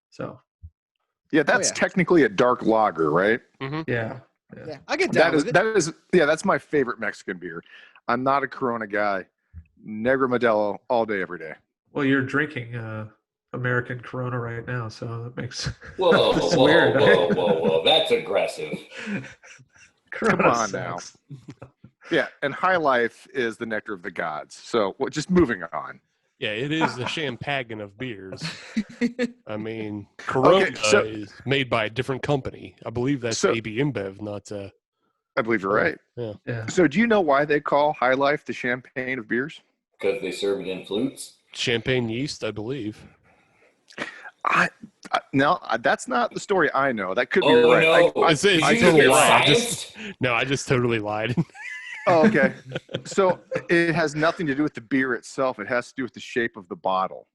So Yeah, that's yeah. technically a dark lager, right? yeah. Yeah, I get down with it. That's my favorite Mexican beer. I'm not a Corona guy. Negro Modelo all day, every day. Well, you're drinking American Corona right now, so that makes Whoa, it's whoa, weird. whoa. That's aggressive. Corona Come on now. sucks. Yeah, and High Life is the nectar of the gods. So just moving on. Yeah, it is the champagne of beers. I mean, Corona is made by a different company. I believe that's AB InBev, not. I believe you're right. Yeah. So do you know why they call High Life the champagne of beers? Because they serve it in flutes. Champagne yeast, I believe. No, that's not the story I know. That could be Oh, right. no. It's Did you totally get right. science? I just totally lied. Oh, okay. So it has nothing to do with the beer itself. It has to do with the shape of the bottle.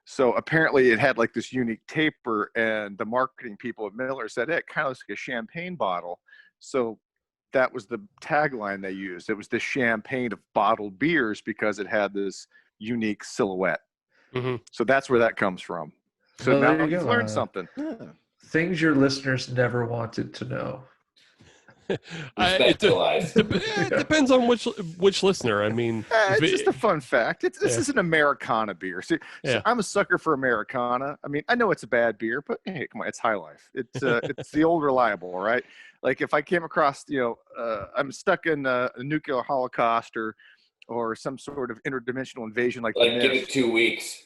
So apparently it had like this unique taper, and the marketing people at Miller said, hey, it kind of looks like a champagne bottle. So that was the tagline they used. It was the champagne of bottled beers because it had this unique silhouette. Mm-hmm. So that's where that comes from. So Well, now there you you've go. learned something. Things your listeners never wanted to know. It depends on which listener. I mean, It's just a fun fact. This is an Americana beer. So I'm a sucker for Americana. I mean, I know it's a bad beer, but hey, come on, it's High Life. It's the old reliable, right? Like if I came across, I'm stuck in a nuclear holocaust or some sort of interdimensional invasion, like give it 2 weeks.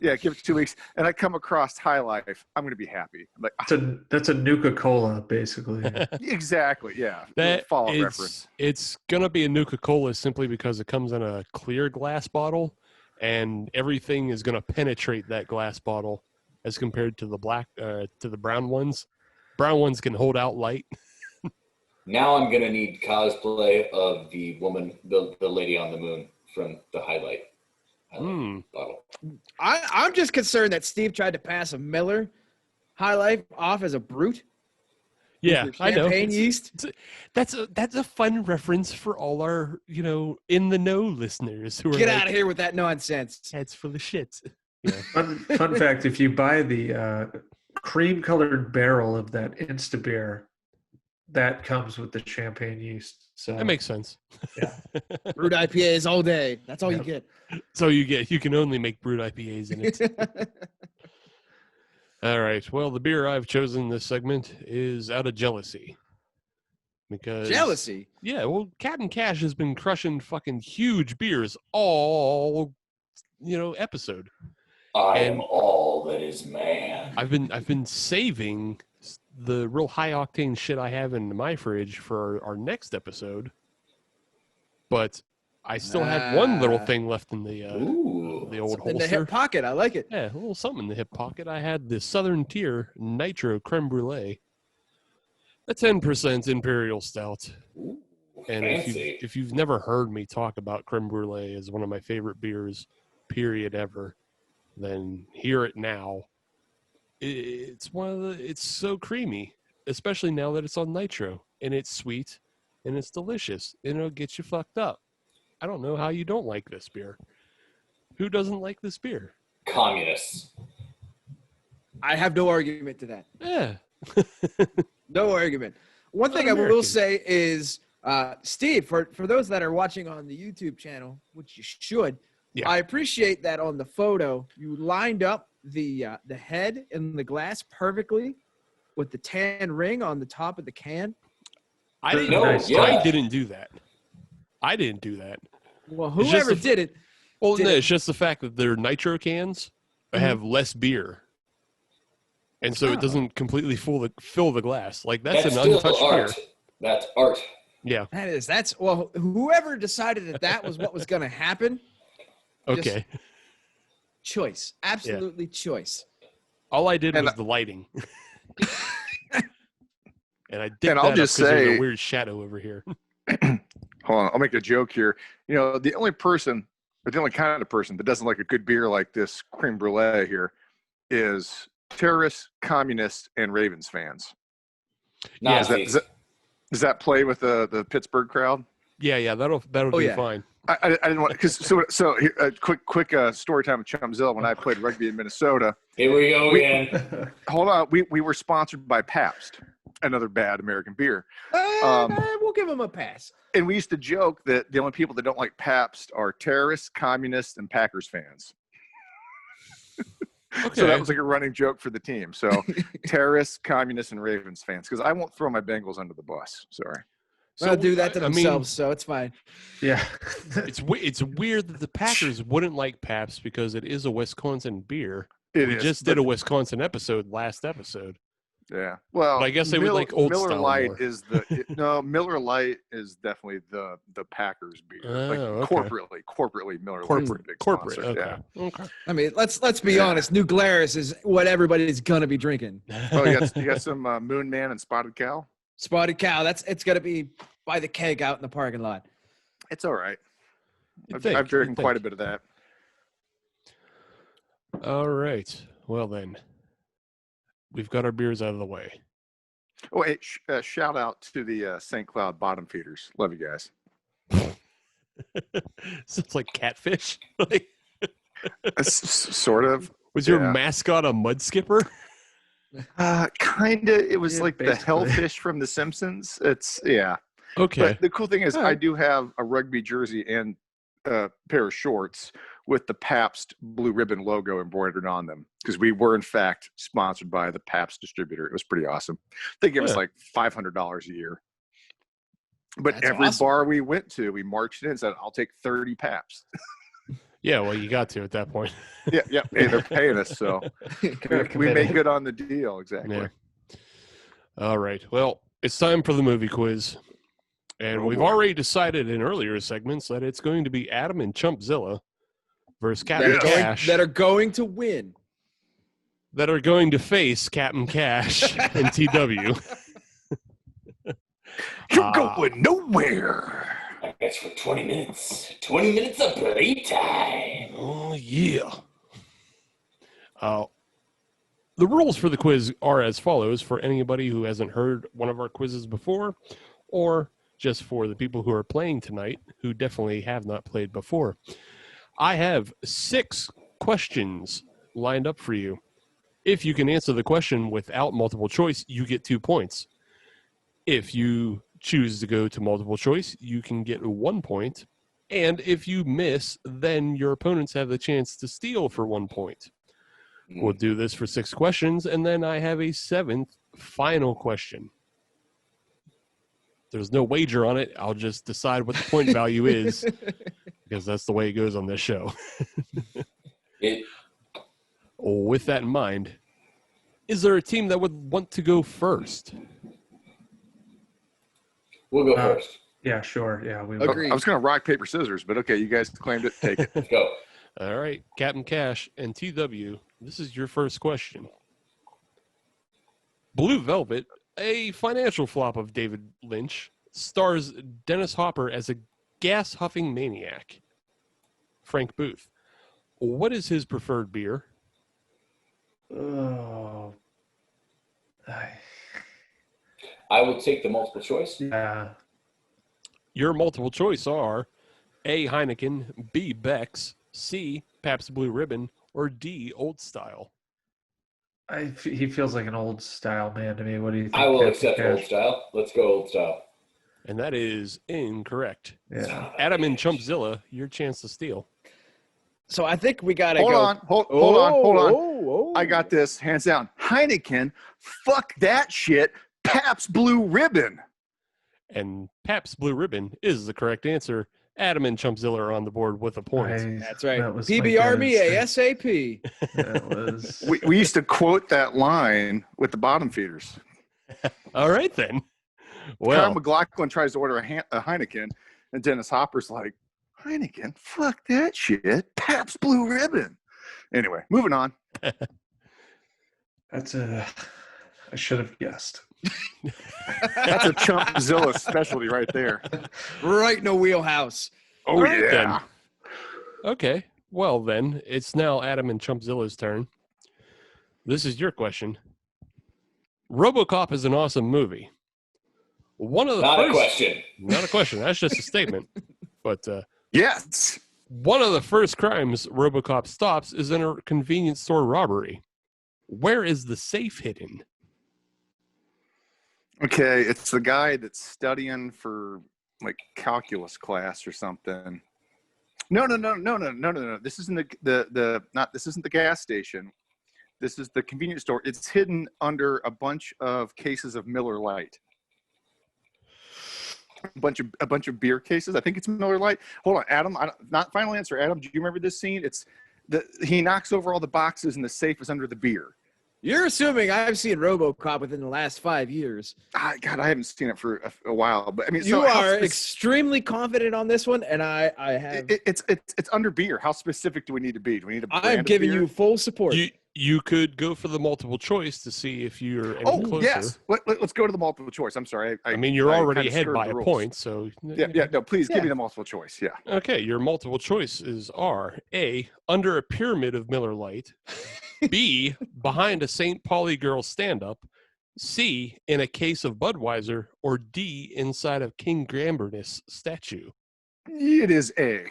Yeah, give it 2 weeks, and I come across High Life, I'm going to be happy. I'm like, That's a Nuka-Cola, basically. exactly, yeah. that Fallout is, reference. it's gonna be a Nuka-Cola simply because it comes in a clear glass bottle, and everything is gonna penetrate that glass bottle as compared to the brown ones. Brown ones can hold out light. Now I'm going to need cosplay of the woman, the lady on the moon from the highlight bottle. I'm just concerned that Steve tried to pass a Miller High Life off as a brute. Yeah, I know. Champagne yeast. That's a fun reference for all our in the know listeners who are Get out of here with that nonsense. That's full of shit. Fun fact: if you buy the cream-colored barrel of that Insta beer, that comes with the champagne yeast. So That makes sense. Yeah. Brewed IPAs all day. That's all you get. So you can only make brewed IPAs in it. All right. Well, the beer I've chosen this segment is out of jealousy. Because Jealousy? Yeah, well, Cat and Cash has been crushing fucking huge beers all episode. I am all that is man. I've been saving the real high octane shit I have in my fridge for our next episode, but I still had one little thing left in the old holster. In the hip pocket, I like it. Yeah, a little something in the hip pocket. I had the Southern Tier Nitro Creme Brulee, a 10% Imperial Stout. And Fancy. if you've never heard me talk about creme brulee as one of my favorite beers, period, ever, then hear it now. It's it's so creamy, especially now that it's on nitro, and it's sweet, and it's delicious, and it'll get you fucked up. I don't know how you don't like this beer. Who doesn't like this beer? Communists. I have no argument to that. Yeah. No argument. One thing I will say is, Steve, for those that are watching on the YouTube channel, which you should, Yeah. I appreciate that on the photo you lined up the head and the glass perfectly with the tan ring on the top of the can. I didn't do that. I didn't do that. Well, whoever did it. Well, no, it's just the fact that their nitro cans have less beer. And so it doesn't completely fill the glass. Like, that's an still untouched art. beer. That's art. Yeah. Well, whoever decided that was what was going to happen. Okay. Choice. Absolutely choice. All I did was the lighting. And I did I'll just say, there's a weird shadow over here. Hold on, I'll make a joke here. You know, the only person, or the only kind of person that doesn't like a good beer like this creme brulee here is terrorists, communists, and Ravens fans. Nazis. Does that play with the Pittsburgh crowd? Yeah, that'll do fine. I didn't want, because so here, quick story time with Chumpzilla. When I played rugby in Minnesota, Here we go again. hold on, we were sponsored by Pabst, another bad American beer. We'll give them a pass. And we used to joke that the only people that don't like Pabst are terrorists, communists, and Packers fans. Okay. So that was like a running joke for the team. So terrorists, communists, and Ravens fans, because I won't throw my Bengals under the bus. Sorry. They'll do that to themselves, so it's fine. Yeah. It's weird that the Packers wouldn't like Pabst because it is a Wisconsin beer. We just did a Wisconsin last episode. Yeah. Well, But I guess they would like old Miller style Lite more. is Miller Lite is definitely the Packers beer. Okay. Corporately Miller Lite's a big Corporate. sponsor. Okay. Yeah. Okay. I mean, let's be honest. New Glarus is what everybody's gonna be drinking. Oh, you got some Moon Man and Spotted Cow. Spotted Cow. It's gonna be by the keg out in the parking lot. It's all right. You'd I've drinking think. quite a bit of that. All right. Well then, we've got our beers out of the way. Oh, hey, shout out to the St. Cloud bottom feeders. Love you guys. So it's like catfish. Like, Sort of. was your mascot a mud skipper? Kind of. It was like basically. the hellfish from The Simpsons. Yeah. Okay. But the cool thing is, All right. I do have a rugby jersey and a pair of shorts with the Pabst blue ribbon logo embroidered on them, because we were in fact sponsored by the Pabst distributor. It was pretty awesome. They give us like $500 a year. But That's every awesome. bar we went to, we marched in and said, "I'll take 30 Pabst." Yeah, well, you got to at that point. Yeah. Hey, they're paying us, so we made good on the deal. Exactly. Yeah. All right. Well, it's time for the movie quiz. And Oh, we've boy. already decided in earlier segments that it's going to be Adam and Chumpzilla versus Capt That and are, going, Cash that are going to win. that are going to face Capt and Cash and TW. You're going nowhere. I guess for 20 minutes. 20 minutes of playtime. Oh, yeah. The rules for the quiz are as follows for anybody who hasn't heard one of our quizzes before, or just for the people who are playing tonight who definitely have not played before. I have 6 questions lined up for you. If you can answer the question without multiple choice, you get 2 points. If you choose to go to multiple choice, you can get 1 point. And if you miss, then your opponents have the chance to steal for 1 point. We'll do this for 6 questions, and then I have a 7th final question. There's no wager on it. I'll just decide what the point value is, because that's the way it goes on this show. With that in mind, is there a team that would want to go first? We'll go first. Yeah, sure. Yeah, we Agreed. I was going to rock, paper, scissors, but okay, you guys claimed it. Take it. Let's go. All right, Captain Cash and TW, this is your first question. Blue Velvet, a financial flop of David Lynch, stars Dennis Hopper as a gas-huffing maniac, Frank Booth. What is his preferred beer? Oh, I would take the multiple choice. yeah. Your multiple choice are A, Heineken, B, Beck's, C, Pabst Blue Ribbon, or D, Old Style. He feels like an old style man to me. What do you think? I will Captain accept Cash? old style. Let's go old style. And that is incorrect. Yeah. Adam and Chumpzilla, your chance to steal. So I think we gotta Hold go. on, hold on. Oh. I got this, hands down. Heineken, fuck that shit. Pabst Blue Ribbon. And Pabst Blue Ribbon is the correct answer. Adam and Chumpzilla are on the board with a point. That's right. That was my PBR me guess. ASAP. That was. We used to quote that line with the bottom feeders. All right, then. Kyle Well, McLaughlin tries to order a Heineken, and Dennis Hopper's like, Heineken, fuck that shit. Pabst Blue Ribbon. Anyway, moving on. That's a. I should have guessed. That's a Chumpzilla specialty right there. Right in the wheelhouse. Oh, All right, yeah. then. Okay. Well, then, it's now Adam and Chumpzilla's turn. This is your question. RoboCop is an awesome movie. One of the Not first, a question. Not a question. That's just a statement. But Yes. one of the first crimes RoboCop stops is in a convenience store robbery. Where is the safe hidden? Okay, it's the guy that's studying for like calculus class or something. No. This isn't this isn't the gas station. This is the convenience store. It's hidden under a bunch of cases of Miller Lite. A bunch of beer cases. I think it's Miller Lite. Hold on, Adam. Not final answer. Adam, do you remember this scene? He knocks over all the boxes and the safe is under the beer. You're assuming I've seen RoboCop within the last 5 years. God, I haven't seen it for a while. But I mean, You are extremely confident on this one, and I have. It's under beer. How specific do we need to be? Do we need a brand I'm of giving beer? you full support. You could go for the multiple choice to see if you're any closer. Yes. Let's go to the multiple choice. I'm sorry. I mean, you're already kinda ahead skirted by the a rules. point, so Yeah. No, please give Yeah. me the multiple choice. Yeah. Okay, your multiple choices are A, under a pyramid of Miller Lite, B, behind a St. Pauli girl stand-up, C, in a case of Budweiser, or D, inside of King Gambrinus statue. It is A.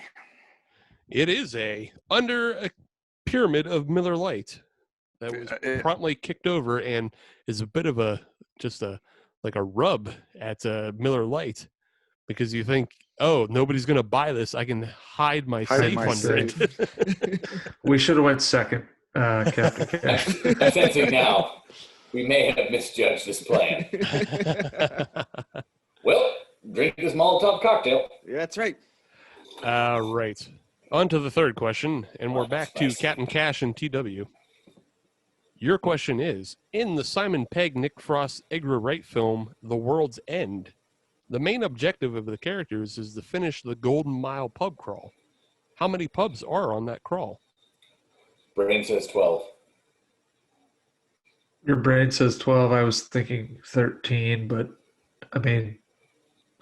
It is A, under a pyramid of Miller Lite that was promptly kicked over and is a bit of a rub at Miller Lite because you think, oh, nobody's going to buy this. I can hide my safe under it. We should have went second, Captain Cash. I'm sensing now we may have misjudged this plan. Well, drink this Molotov cocktail. Yeah, that's right. Right. On to the third question, and we're back to Captain Cash and TW. Your question is, in the Simon Pegg, Nick Frost, Edgar Wright film, The World's End, the main objective of the characters is to finish the Golden Mile pub crawl. How many pubs are on that crawl? Brain says 12. Your brain says 12. I was thinking 13, but I mean,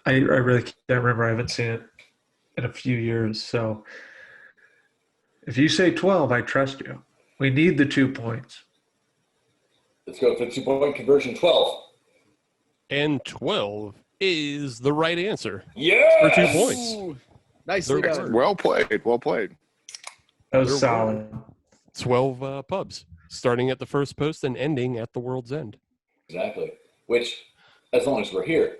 I really can't remember. I haven't seen it in a few years. So if you say 12, I trust you. We need the 2 points. Let's go for the 2-point conversion, 12. And 12 is the right answer Yes! for 2 points. Ooh, nicely There- done. Well played. Well played. That was There solid. 12 pubs, starting at the first post and ending at the World's End. Exactly. Which, as long as we're here,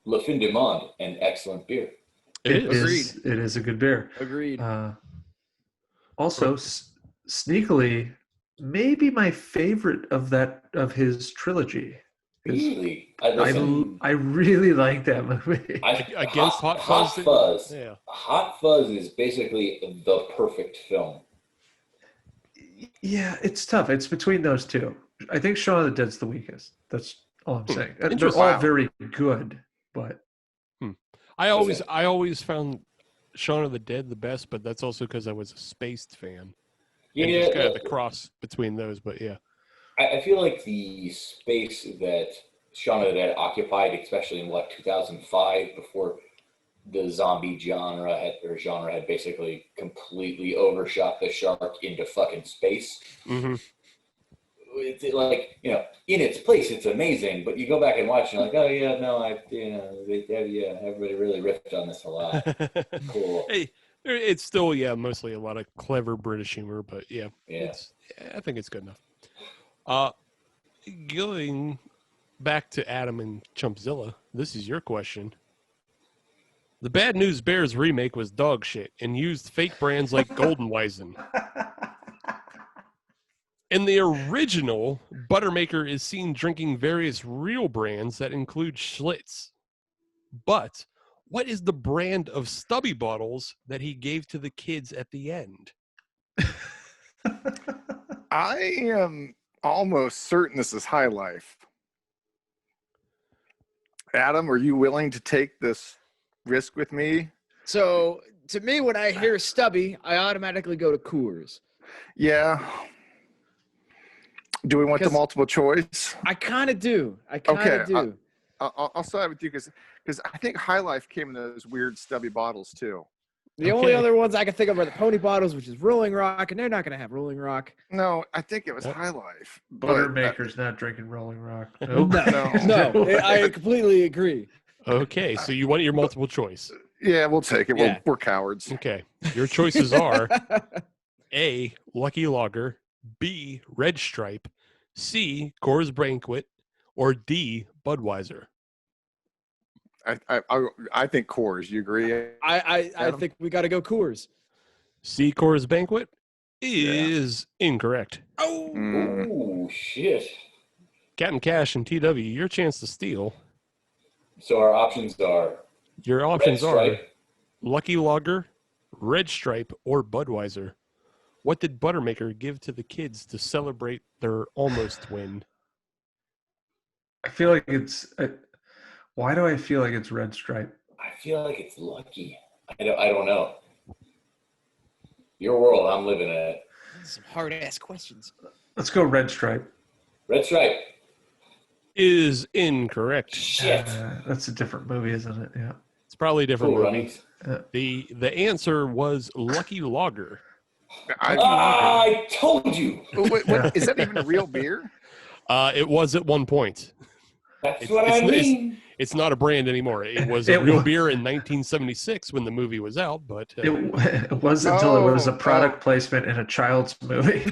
Le Fin du Monde, an excellent beer. It is. It is a good beer. Agreed. Also, sneakily, maybe my favorite of his trilogy. Really? I really like that movie. Against Hot Fuzz? Hot Fuzz. Yeah. Hot Fuzz is basically the perfect film. Yeah, it's tough. It's between those two. I think Shaun of the Dead's the weakest. That's all I'm saying. They're Interesting. all very good, but I always found Shaun of the Dead the best, but that's also because I was a Spaced fan. Yeah, And just kind of the cross between those, but yeah. I feel like the space that genre that had occupied, especially in 2005, before the zombie genre had basically completely overshot the shark into fucking space. Mm-hmm. It's like, in its place, it's amazing, but you go back and watch, and you're like, oh yeah, no, everybody really riffed on this a lot. Cool. Hey, it's still mostly a lot of clever British humor, but I think it's good enough. Going back to Adam and Chumpzilla, this is your question. The Bad News Bears remake was dog shit and used fake brands like Goldenweizen. In the original, Buttermaker is seen drinking various real brands that include Schlitz. But what is the brand of Stubby bottles that he gave to the kids at the end? I am almost certain this is High Life. Adam, are you willing to take this risk with me? So, to me, when I hear Stubby, I automatically go to Coors. Yeah. Do we want the multiple choice? I kind of do. Do. I'll side with you because I think High Life came in those weird stubby bottles too. The only other ones I can think of are the Pony bottles, which is Rolling Rock, and they're not going to have Rolling Rock. No, I think it was High Life. Buttermaker's not drinking Rolling Rock. No, I completely agree. Okay, so you want your multiple choice. Yeah, we'll take it. Yeah. We're cowards. Okay, your choices are A, Lucky Lager, B, Red Stripe, C, Coors Banquet, or D, Budweiser. I think Coors. You agree? I think we got to go Coors. C, Coors Banquet is incorrect. Oh, shit. Captain Cash and TW, your chance to steal. So our options are? Your options are Lucky Lager, Red Stripe, or Budweiser. What did Buttermaker give to the kids to celebrate their almost win? I feel like it's. Why do I feel like it's Red Stripe? I feel like it's Lucky. I don't know. Your world, I'm living in it. Some hard ass questions. Let's go Red Stripe. Red Stripe is incorrect. Shit. That's a different movie, isn't it? Yeah. It's probably a different movie. Runnings. The answer was Lucky Lager. I told you. Wait, is that even a real beer? It was at one point. That's what I mean. It's not a brand anymore. It was a real beer in 1976 when the movie was out, but it wasn't until it was a product placement in a child's movie.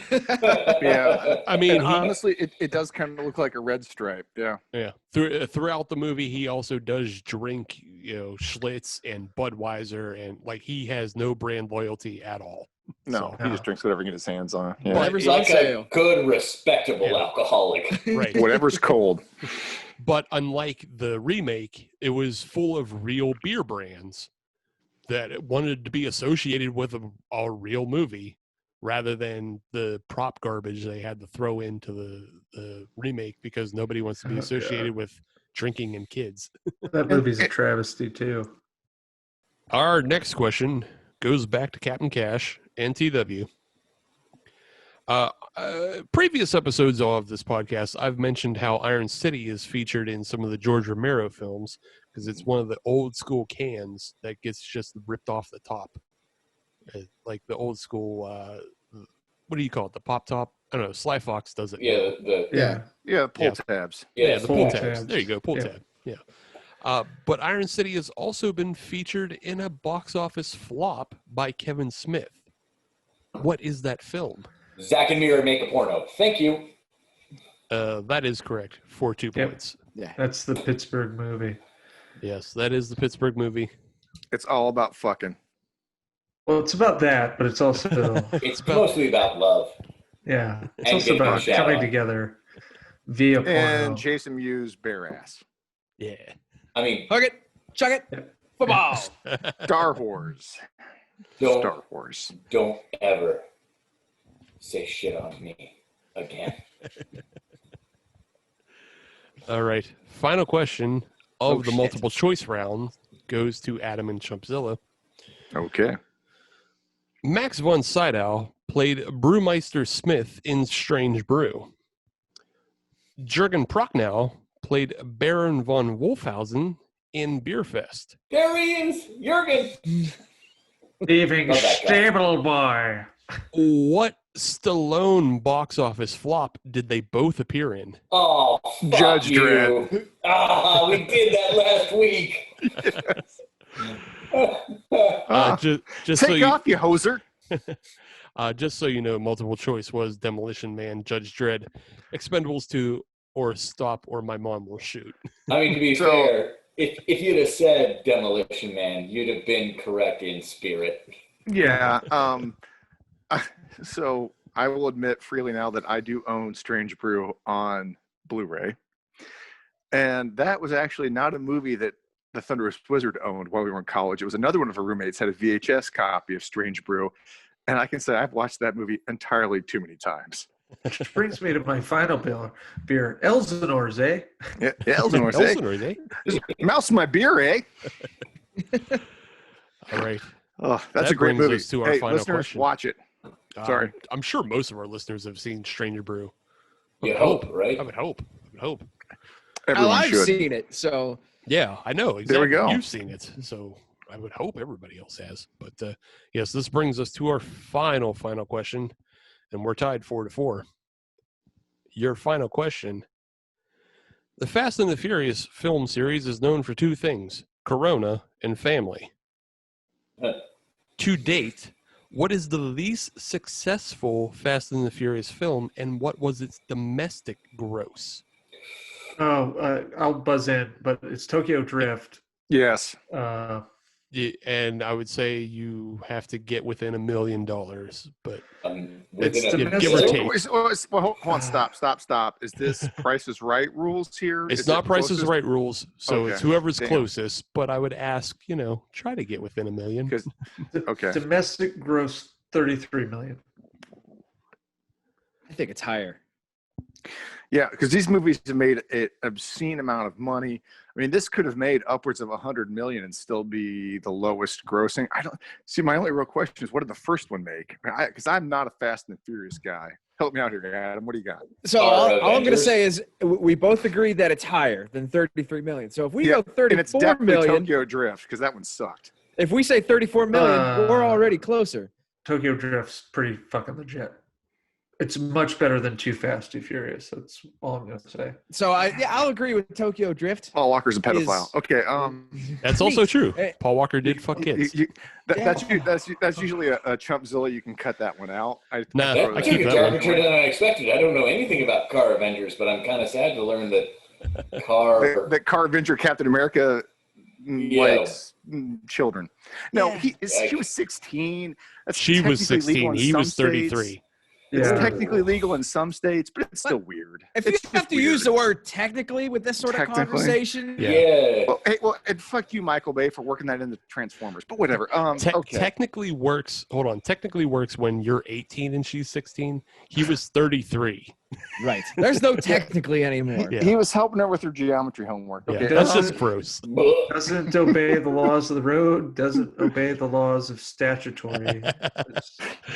Yeah, I mean, honestly, it does kind of look like a Red Stripe. Yeah, yeah. Throughout the movie, he also does drink, Schlitz and Budweiser, and like he has no brand loyalty at all. No, he just drinks whatever he gets his hands on. Yeah. Whatever's like on sale. A good, respectable alcoholic. Right. Whatever's cold. But unlike the remake, it was full of real beer brands that wanted to be associated with a real movie rather than the prop garbage they had to throw into the remake because nobody wants to be associated with drinking and kids. That movie's a travesty, too. Our next question goes back to Captain Cash and TW. Previous episodes of this podcast, I've mentioned how Iron City is featured in some of the George Romero films because it's one of the old school cans that gets just ripped off the top. Like the old school, what do you call it? The pop top? I don't know. Sly Fox does it. Yeah, pull tabs. Yeah, the pull tabs. There you go, pull tab. Yeah. But Iron City has also been featured in a box office flop by Kevin Smith. What is that film? Zack and Miri Make a Porno. Thank you. That is correct for 2 points. Yeah. That's the Pittsburgh movie. Yes, that is the Pittsburgh movie. It's all about fucking. Well, it's about that, but it's also... It's mostly about love. Yeah. It's And also about coming together via porno. And Jason Mewes' bare ass. Yeah. I mean... Hug it. Chuck it. Football. Star Wars. Star Wars. Don't ever say shit on me again. All right. Final question of the multiple choice round goes to Adam and Chumpzilla. Okay. Max von Sydow played Brewmeister Smith in Strange Brew. Jürgen Prochnow played Baron von Wolfhausen in Beerfest? There he is, Jurgen. Leaving Love that guy. Stable Boy. What Stallone box office flop did they both appear in? Oh, fuck Judge you. Dredd. Ah, we did that last week. Just so Take you, off, you hoser. just so you know, multiple choice was Demolition Man, Judge Dredd, Expendables 2, or Stop or My Mom Will Shoot. I mean, to be fair, if you'd have said Demolition Man, you'd have been correct in spirit. Yeah. So I will admit freely now that I do own Strange Brew on Blu-ray. And that was actually not a movie that the Thunderous Wizard owned while we were in college. It was another one of our roommates had a VHS copy of Strange Brew. And I can say I've watched that movie entirely too many times. Which brings me to my final beer. Elsinor's, eh? Yeah, Elsinor's, eh? Elsinore, eh? Mouse in my beer, eh? All right. Oh, that's That a great brings movie. us to our hey, final listeners, question. watch it. Sorry. I'm sure most of our listeners have seen Stranger Brew. I You would hope, right? I would hope. Everyone I've should. seen it, so Yeah, I know. Exactly. There we go. You've seen it, so I would hope everybody else has. But yes, this brings us to our final question, and we're tied 4-4. Your final question. The Fast and the Furious film series is known for two things, Corona and family. To date, what is the least successful Fast and the Furious film, and what was its domestic gross? Oh, I'll buzz in, but it's Tokyo Drift. Yes. And I would say you have to get within $1 million, but It's give or take. Hold on, stop. Is this Price is Right rules here? It's Is not it Price is closest? Right rules, so Okay. it's whoever's Damn. closest. But I would ask, try to get within $1 million. 'Cause- Okay. Domestic gross 33 million. I think it's higher. Yeah, because these movies have made an obscene amount of money. I mean, this could have made upwards of 100 million and still be the lowest grossing. I don't see. My only real question is, what did the first one make? Because I'm not a Fast and Furious guy. Help me out here, Adam. What do you got? So Our all I'm going to Avengers. say is we both agree that it's higher than 33 million. So if we Yeah, go and it's 34 definitely million, Tokyo Drift because that one sucked. if we say 34 million, we're already closer. Tokyo Drift's pretty fucking legit. It's much better than Too Fast, Too Furious. That's all I'm going to say. So I'll agree with Tokyo Drift. Paul Walker's a pedophile. Is- Okay. That's also true. Hey, Paul Walker did fuck kids. That's usually a Chumpzilla. You can cut that one out. Nah, That I took keep a that darker one. turn than I expected. I don't know anything about Car Avengers, but I'm kind of sad to learn that Car. that Car Avenger Captain America Yeah. likes children. No, Yeah. she was 16. That's She was technically legal 16. in He some was 33. states. It's Yeah. technically legal in some states, but it's still weird. If you It's have just to weird. use the word technically with this sort of Technically. conversation, Yeah. Well, and fuck you, Michael Bay, for working that into Transformers. But whatever. Okay. Technically works. Hold on. Technically works when you're 18 and she's 16. He was 33. right. There's no technically anymore. Yeah. He was helping her with her geometry homework. Yeah, Okay. that's just gross. Doesn't obey the laws of the road, doesn't obey the laws of statutory.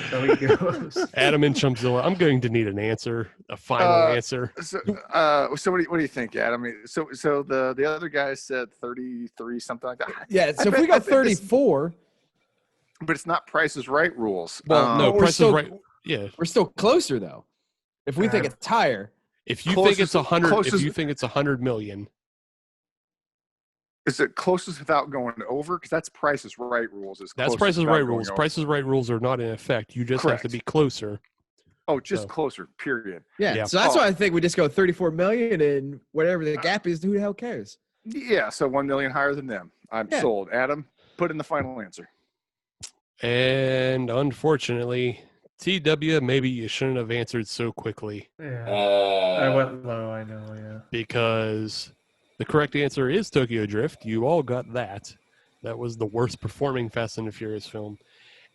So he goes. Adam and Chumpzilla, I'm going to need an answer, a final answer. So what do you think, Adam? I mean, so the other guy said 33, something like that. Yeah. So if bet- we I go bet this- 34, But it's not Price is Right rules. Well, no, we're Price still- is Right. Yeah. we're still closer though. If we think it's higher, If you think it's Closest- 100, if closest- you think it's 100 million, Is it closest without going over? Because that's Price is Right rules. Is that's closest Price is without Right going rules. over. Price is Right rules are not in effect. You just have to Correct. be closer. Oh, just So- closer. Period. yeah. Yeah. So that's Oh. why I think we just go 34 million and whatever the gap is, who the hell cares? Yeah. So 1 million higher than them. I'm Yeah. sold. Adam, put in the final answer. And unfortunately, TW, maybe you shouldn't have answered so quickly Yeah. I Uh, went low, I know, yeah. because the correct answer is Tokyo Drift. You all got that. That was the worst performing Fast and the Furious film.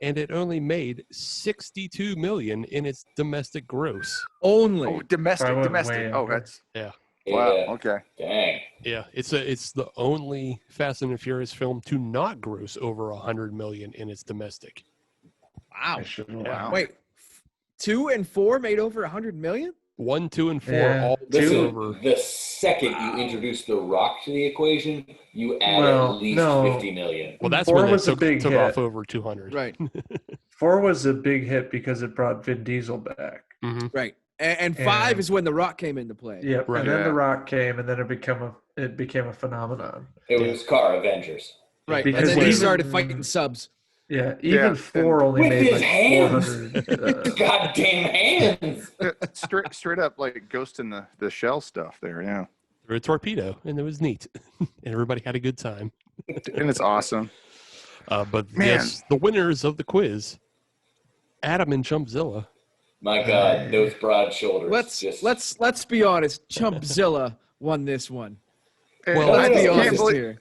And it only made 62 million in its domestic gross. Only. Oh, domestic. I went Domestic. way Oh, under. that's Yeah. wow. yeah. Okay. Dang. Yeah, it's the only Fast and the Furious film to not gross over 100 million in its domestic. Wow. I should Wow. Wait, 2 and 4 made over 100 million? 1, 2, and 4 Yeah. all This did is over. the second you introduce The Rock to the equation, you add Well, at least no. 50 million. Well, that's 4 when they was a took big hit. off over 200. Right. 4 was a big hit because it brought Vin Diesel back. Mm-hmm. Right. And 5 And- is when The Rock came into play. Yep. Right. And then Yeah. The Rock came, and then it became a phenomenon. It was Car Avengers. Right. Because And then he even- started fighting subs. Yeah, even Yeah, 4 only With made his like hands! 400. Goddamn hands! Straight up like Ghost in the Shell stuff there, yeah. Through a torpedo, and it was neat. And everybody had a good time. And it's awesome. But Man. yes, the winners of the quiz, Adam and Chumpzilla. My God, those broad shoulders. Let's be honest. Chumpzilla won this one. Well, Let's be I can't honest here.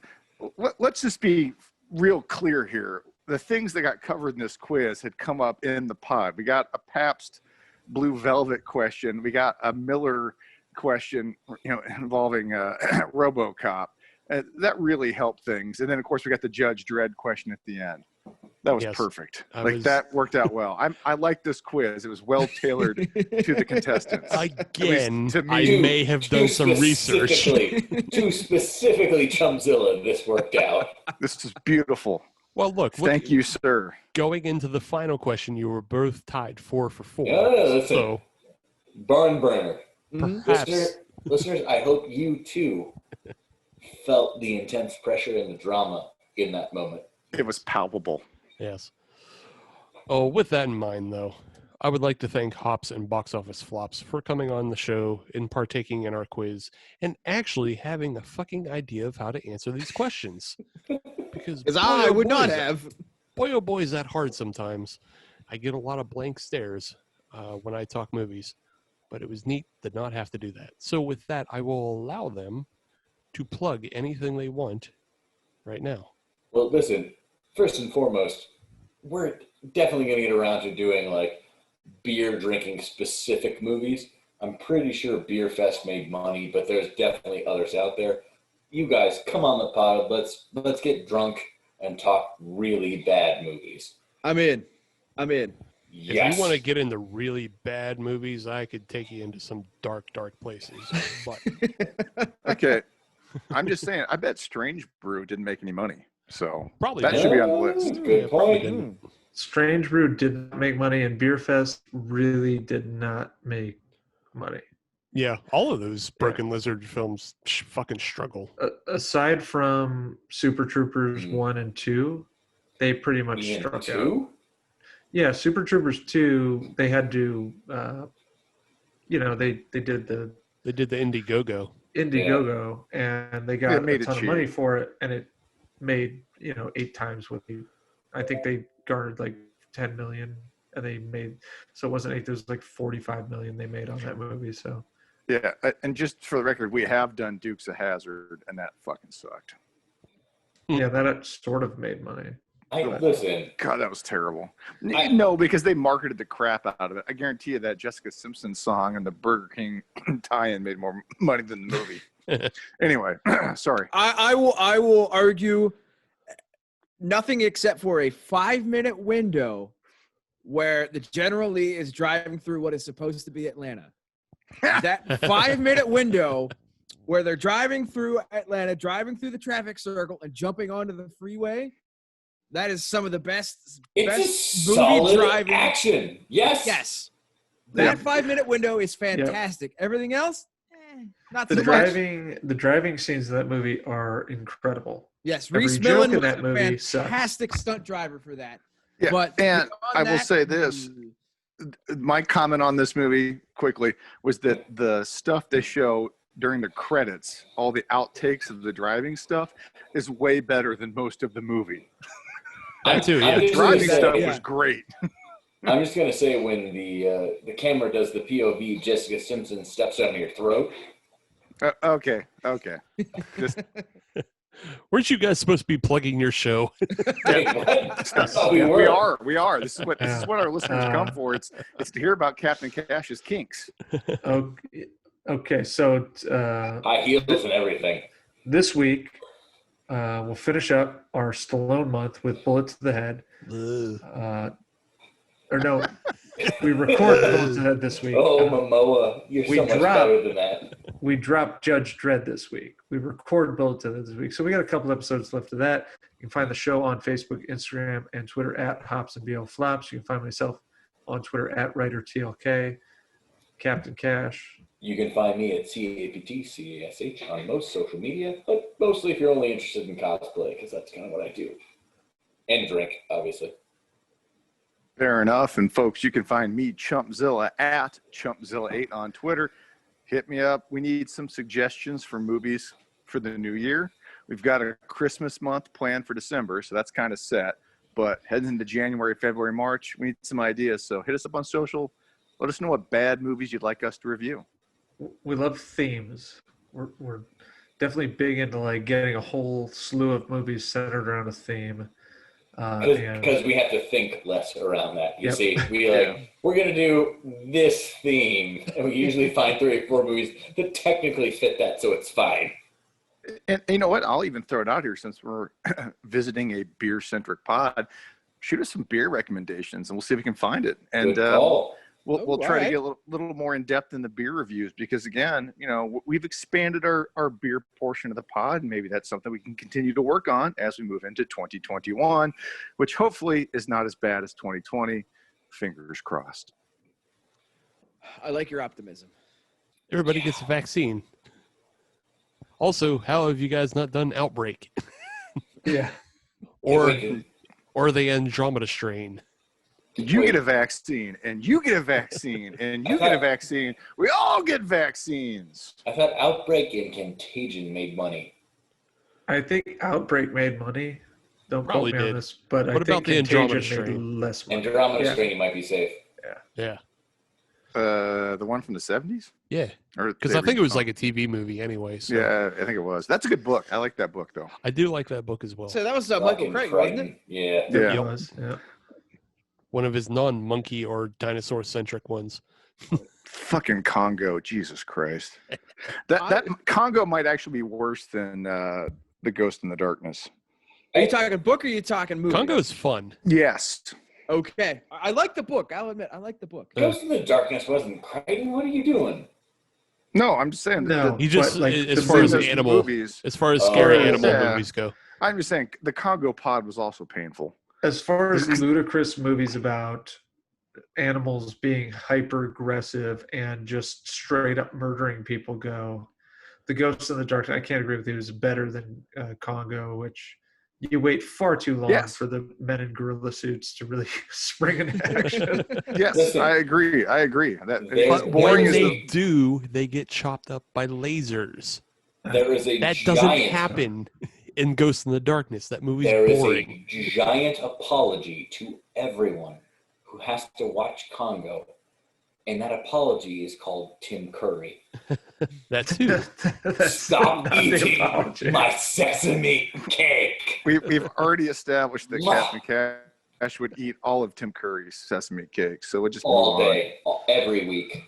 Let's just be real clear here. The things that got covered in this quiz had come up in the pod. We got a Pabst Blue Velvet question. We got a Miller question, involving RoboCop. That really helped things. And then, of course, we got the Judge Dredd question at the end. That was Yes. perfect. That worked out well. I like this quiz. It was well tailored to the contestants. Again, to me. I may have done some research. Too specifically, Chumpzilla, this worked out. This is beautiful. Well, look. Thank you, sir. Going into the final question, you were both tied 4 for 4. No, listen. So Barn burner. perhaps Listeners, I hope you too felt the intense pressure and the drama in that moment. It was palpable. yes. Oh, with that in mind, though, I would like to thank Hops and Box Office Flops for coming on the show and partaking in our quiz and actually having a fucking idea of how to answer these questions. Because I would not have. Boy, oh boy, is that hard sometimes. I get a lot of blank stares when I talk movies, but it was neat to not have to do that. So with that, I will allow them to plug anything they want right now. Well, listen, first and foremost, we're definitely going to get around to doing like beer drinking specific movies. I'm pretty sure Beer Fest made money, but there's definitely others out there. You guys, come on the pod. Let's get drunk and talk really bad movies. I'm in. Yes. If you want to get into really bad movies, I could take you into some dark places. But Okay. I'm just saying, I bet Strange Brew didn't make any money. So Probably that didn't. should be on the list. Good probably point. didn't. Strange Brew didn't make money, and Beer Fest really did not make money. Yeah, all of those Broken Lizard films fucking struggle. Aside from Super Troopers Mhm. 1 and 2, they pretty much Ian, struck out. two? Yeah, Super Troopers 2, they had to, they did the They did the Indiegogo. Indiegogo, and they They got made a it ton of cheap. money for it, and it made 8 times what I think they garnered like 10 million, and they made, so it wasn't 8, there was like 45 million they made on that movie. So Yeah, and just for the record, we have done Dukes of Hazzard, and that fucking sucked. yeah, that sort of made money. Listen, God, that was terrible. I- No, because they marketed the crap out of it. I guarantee you that Jessica Simpson song and the Burger King tie-in made more money than the movie. Anyway, sorry. I will argue nothing except for a 5-minute window where the General Lee is driving through what is supposed to be Atlanta. That 5-minute window where they're driving through Atlanta, driving through the traffic circle and jumping onto the freeway. That is some of the best it's a movie solid driving. action. Yes. Yes. Yeah. That 5-minute window is fantastic. Everything else, not so much. The driving scenes in that movie are incredible. Yes, every Reese joke Millen in was that a movie sucks. fantastic stunt driver for that. Yeah, But and beyond I will that, say this. My comment on this movie quickly was that the stuff they show during the credits, all the outtakes of the driving stuff, is way better than most of the movie. That too, yeah. I'm The just gonna driving say- stuff yeah. was great. I'm just gonna say when the camera does the POV, Jessica Simpson steps on your throat. Okay. Just Weren't you guys supposed to be plugging your show? Wait, what? Oh, we were. are. This is what our listeners come for. It's to hear about Captain Cash's kinks. Okay, so High heels and everything. this week we'll finish up our Stallone month with Bullet to the Head. Or no, we record Bullet to the Head this week. Oh, Momoa, you're we so much drop- better than that. we dropped Judge Dredd this week. We record Bulletin this week. So we got a couple episodes left of that. You can find the show on Facebook, Instagram, and Twitter at Hops and BL Flops. You can find myself on Twitter at WriterTLK, Captain Cash. You can find me at CAPTCASH on most social media, but mostly if you're only interested in cosplay, because that's kind of what I do. And drink, obviously. Fair enough. And folks, you can find me, Chumpzilla, at Chumpzilla8 on Twitter. Hit me up. We need some suggestions for movies for the new year. We've got a Christmas month planned for December, so that's kind of set. But heading into January, February, March, we need some ideas. So hit us up on social. Let us know what bad movies you'd like us to review. We love themes. We're definitely big into like getting a whole slew of movies centered around a theme. Because we have to think less around that. You Yep. see, we're going to do this theme, and we usually find 3 or 4 movies that technically fit that, so it's fine. And you know what? I'll even throw it out here since we're visiting a beer-centric pod. Shoot us some beer recommendations, and we'll see if we can find it. And Good call. we'll try to get a little more in depth in the beer reviews because, again, you know, we've expanded our beer portion of the pod, and maybe that's something we can continue to work on as we move into 2021, which hopefully is not as bad as 2020. Fingers crossed. I like your optimism. Everybody gets a vaccine. Also, how have you guys not done Outbreak? Yeah. or the Andromeda strain? You get a vaccine, and you get a vaccine, and you get a vaccine. We all get vaccines. I thought Outbreak and Contagion made money. I think Outbreak made money. Don't Probably quote me did. on this, but What I about think the Andromeda Contagion made strain? less money. Andromeda Yeah. strain, you might be safe. Yeah. The one from the 70s? Yeah. Or Because I think it was like a TV movie anyway. So. Yeah, I think it was. That's a good book. I like that book, though. I do like that book as well. So that was Michael Fucking Crichton, wasn't Crichton. it? Yeah. Yeah. It was, yeah. One of his non-monkey or dinosaur-centric ones. Fucking Congo. Jesus Christ. That Congo might actually be worse than The Ghost in the Darkness. Are you talking book or are you talking movie? Congo's fun. Yes. Okay. I like the book. I'll admit, I like the book. Ghost in the Darkness wasn't Crichton. What are you doing? No, I'm just saying. No. He just, But, like, as the far as those animal, movies, as far as scary Oh, animal yeah. movies go. I'm just saying the Congo pod was also painful. As far as ludicrous movies about animals being hyper aggressive and just straight up murdering people go, The Ghost in the Dark, I can't agree with you, is better than Congo, which you wait far too long Yes. for the men in gorilla suits to really spring into action. Yes, Listen. I agree. That There's- But boring when is they the do, they get chopped up by lasers. There is a That giant, doesn't happen in Ghost in the Darkness. That movie's There is boring. a giant apology to everyone who has to watch Congo, and that apology is called Tim Curry. That too. That's Stop not the eating apology. my sesame cake. we've already established that Wow. Captain Cash would eat all of Tim Curry's sesame cake, so we'll just All move on. day, every week.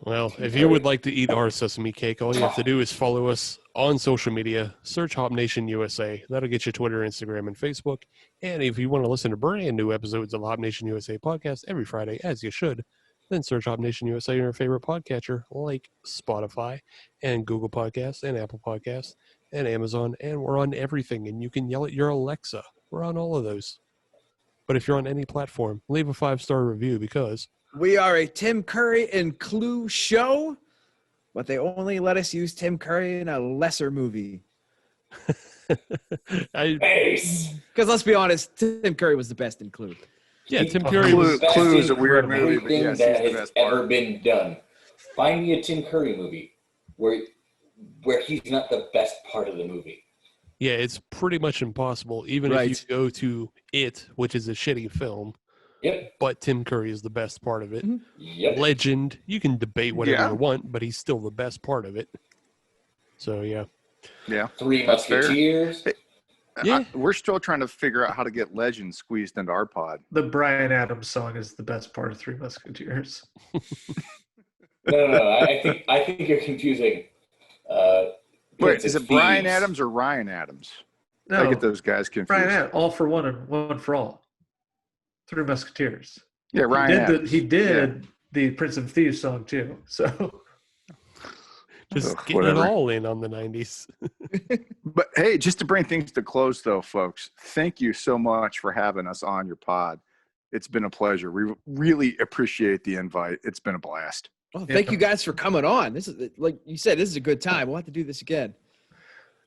Well, if you would like to eat our sesame cake, all you have to do is follow us on social media. Search Hop Nation USA. That'll get you Twitter, Instagram, and Facebook. And if you want to listen to brand new episodes of the Hop Nation USA podcast every Friday, as you should, then search Hop Nation USA in your favorite podcatcher like Spotify and Google Podcasts and Apple Podcasts and Amazon. And we're on everything. And you can yell at your Alexa. We're on all of those. But if you're on any platform, leave a 5-star review because We are a Tim Curry and Clue show, but they only let us use Tim Curry in a lesser movie. Base. Because let's be honest, Tim Curry was the best in Clue. yeah, Tim Curry was Clue is a weird Everything movie, but yes, that he's the has best part. ever been done. Find me a Tim Curry movie where he's not the best part of the movie. Yeah, it's pretty much impossible, even Right. if you go to It, which is a shitty film, Yep. but Tim Curry is the best part of it. Yep. Legend, you can debate whatever Yeah. you want, but he's still the best part of it. So, yeah. Yeah. Three That's fair. Musketeers. Yeah. We're still trying to figure out how to get Legend squeezed into our pod. The Bryan Adams song is the best part of Three Musketeers. No. I think you're confusing. Wait, is it Bryan Thieves. Adams or Ryan Adams? I No, get those guys confused. Bryan Adams, all for one and one for all. Three Musketeers. Yeah, Ryan Adams. He did the Prince of Thieves song too. So Just Ugh, getting whatever. it all in on the 90s. But hey, just to bring things to close, though, folks, thank you so much for having us on your pod. It's been a pleasure. We really appreciate the invite. It's been a blast. Oh, thank you guys for coming on. This is, like you said, this is a good time. We'll have to do this again.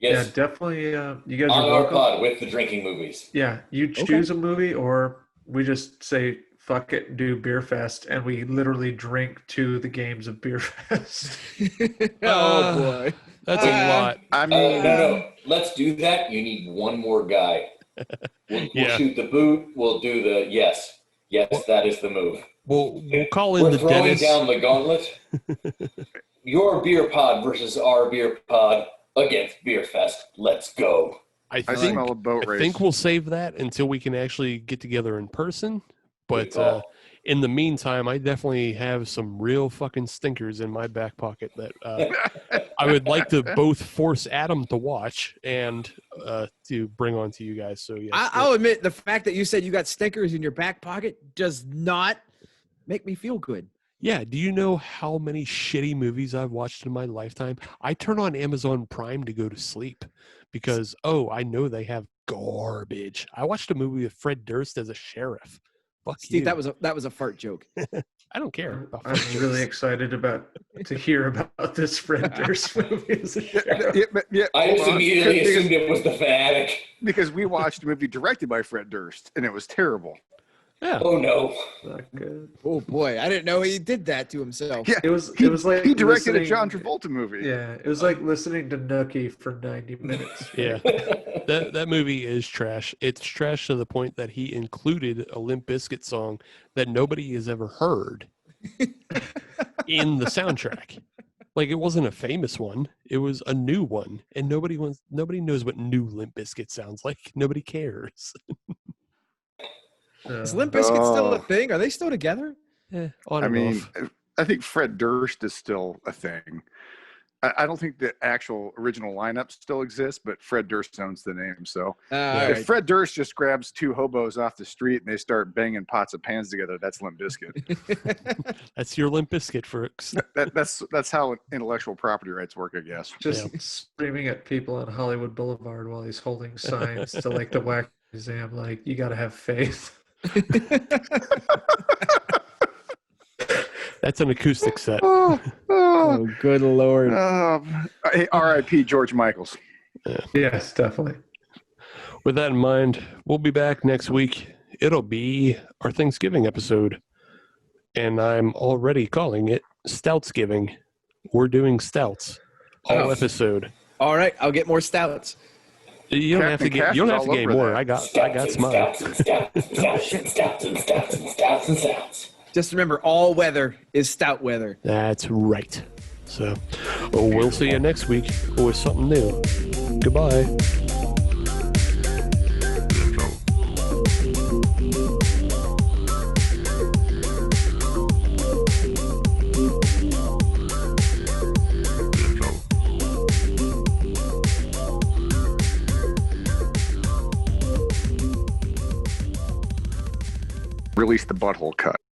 Yes, Yeah, definitely. You guys on are our welcome. pod with the drinking movies. Yeah, you choose a movie, or we just say fuck it and do Beer Fest, and we literally drink to the games of Beer Fest. Oh boy, That's a lot. I mean, No. Let's do that. You need one more guy. We'll Yeah. shoot the boot. We'll do the yes. Yes, that is the move. We'll call in We're the throwing Dennis. down the gauntlet. Your beer pod versus our beer pod against Beer Fest. Let's go. I I think smell a boat I race. think we'll save that until we can actually get together in person. Good But call. in the meantime, I definitely have some real fucking stinkers in my back pocket that I would like to both force Adam to watch and to bring on to you guys. So yes, I'll admit the fact that you said you got stickers in your back pocket does not make me feel good. yeah. Do you know how many shitty movies I've watched in my lifetime? I turn on Amazon Prime to go to sleep because I know they have garbage. I watched a movie with Fred Durst as a sheriff. Fuck Steve, you. that was a fart joke. I don't care. I'm really excited to hear about this Fred Durst movie as a sheriff. I hold just on. immediately Because- assumed it was the fanatic. because we watched a movie directed by Fred Durst, and it was terrible. Yeah. Oh no. Not good. Oh boy, I didn't know he did that to himself. Yeah, It was like he directed a listening- John Travolta movie. Yeah, it was like listening to Nookie for 90 minutes. Yeah. That movie is trash. It's trash to the point that he included a Limp Bizkit song that nobody has ever heard in the soundtrack. Like, it wasn't a famous one. It was a new one, and nobody knows what new Limp Bizkit sounds like. Nobody cares. Is Limp Bizkit still a thing? Are they still together? On I and mean, off. I think Fred Durst is still a thing. I don't think the actual original lineup still exists, but Fred Durst owns the name. So All if right. Fred Durst just grabs two hobos off the street and they start banging pots of pans together, that's Limp Bizkit. That's your Limp Bizkit, folks. That's how intellectual property rights work, I guess. Just screaming at people on Hollywood Boulevard while he's holding signs to like the Wax Museum, like, you got to have faith. That's an acoustic set. Oh, good lord. Hey, R.I.P. George Michaels. Yes, definitely. With that in mind, we'll be back next week. It'll be our Thanksgiving episode. And I'm already calling it Stoutsgiving. We're doing stouts all episode. All right, I'll get more stouts. You don't Captain have to Cash get is have to all get over more. that. I got Stouts and mine. stouts and stouts and stouts and stouts and stouts and stouts. Just remember, all weather is stout weather. That's right. So we'll see you next week with something new. Goodbye. Release the butthole cut.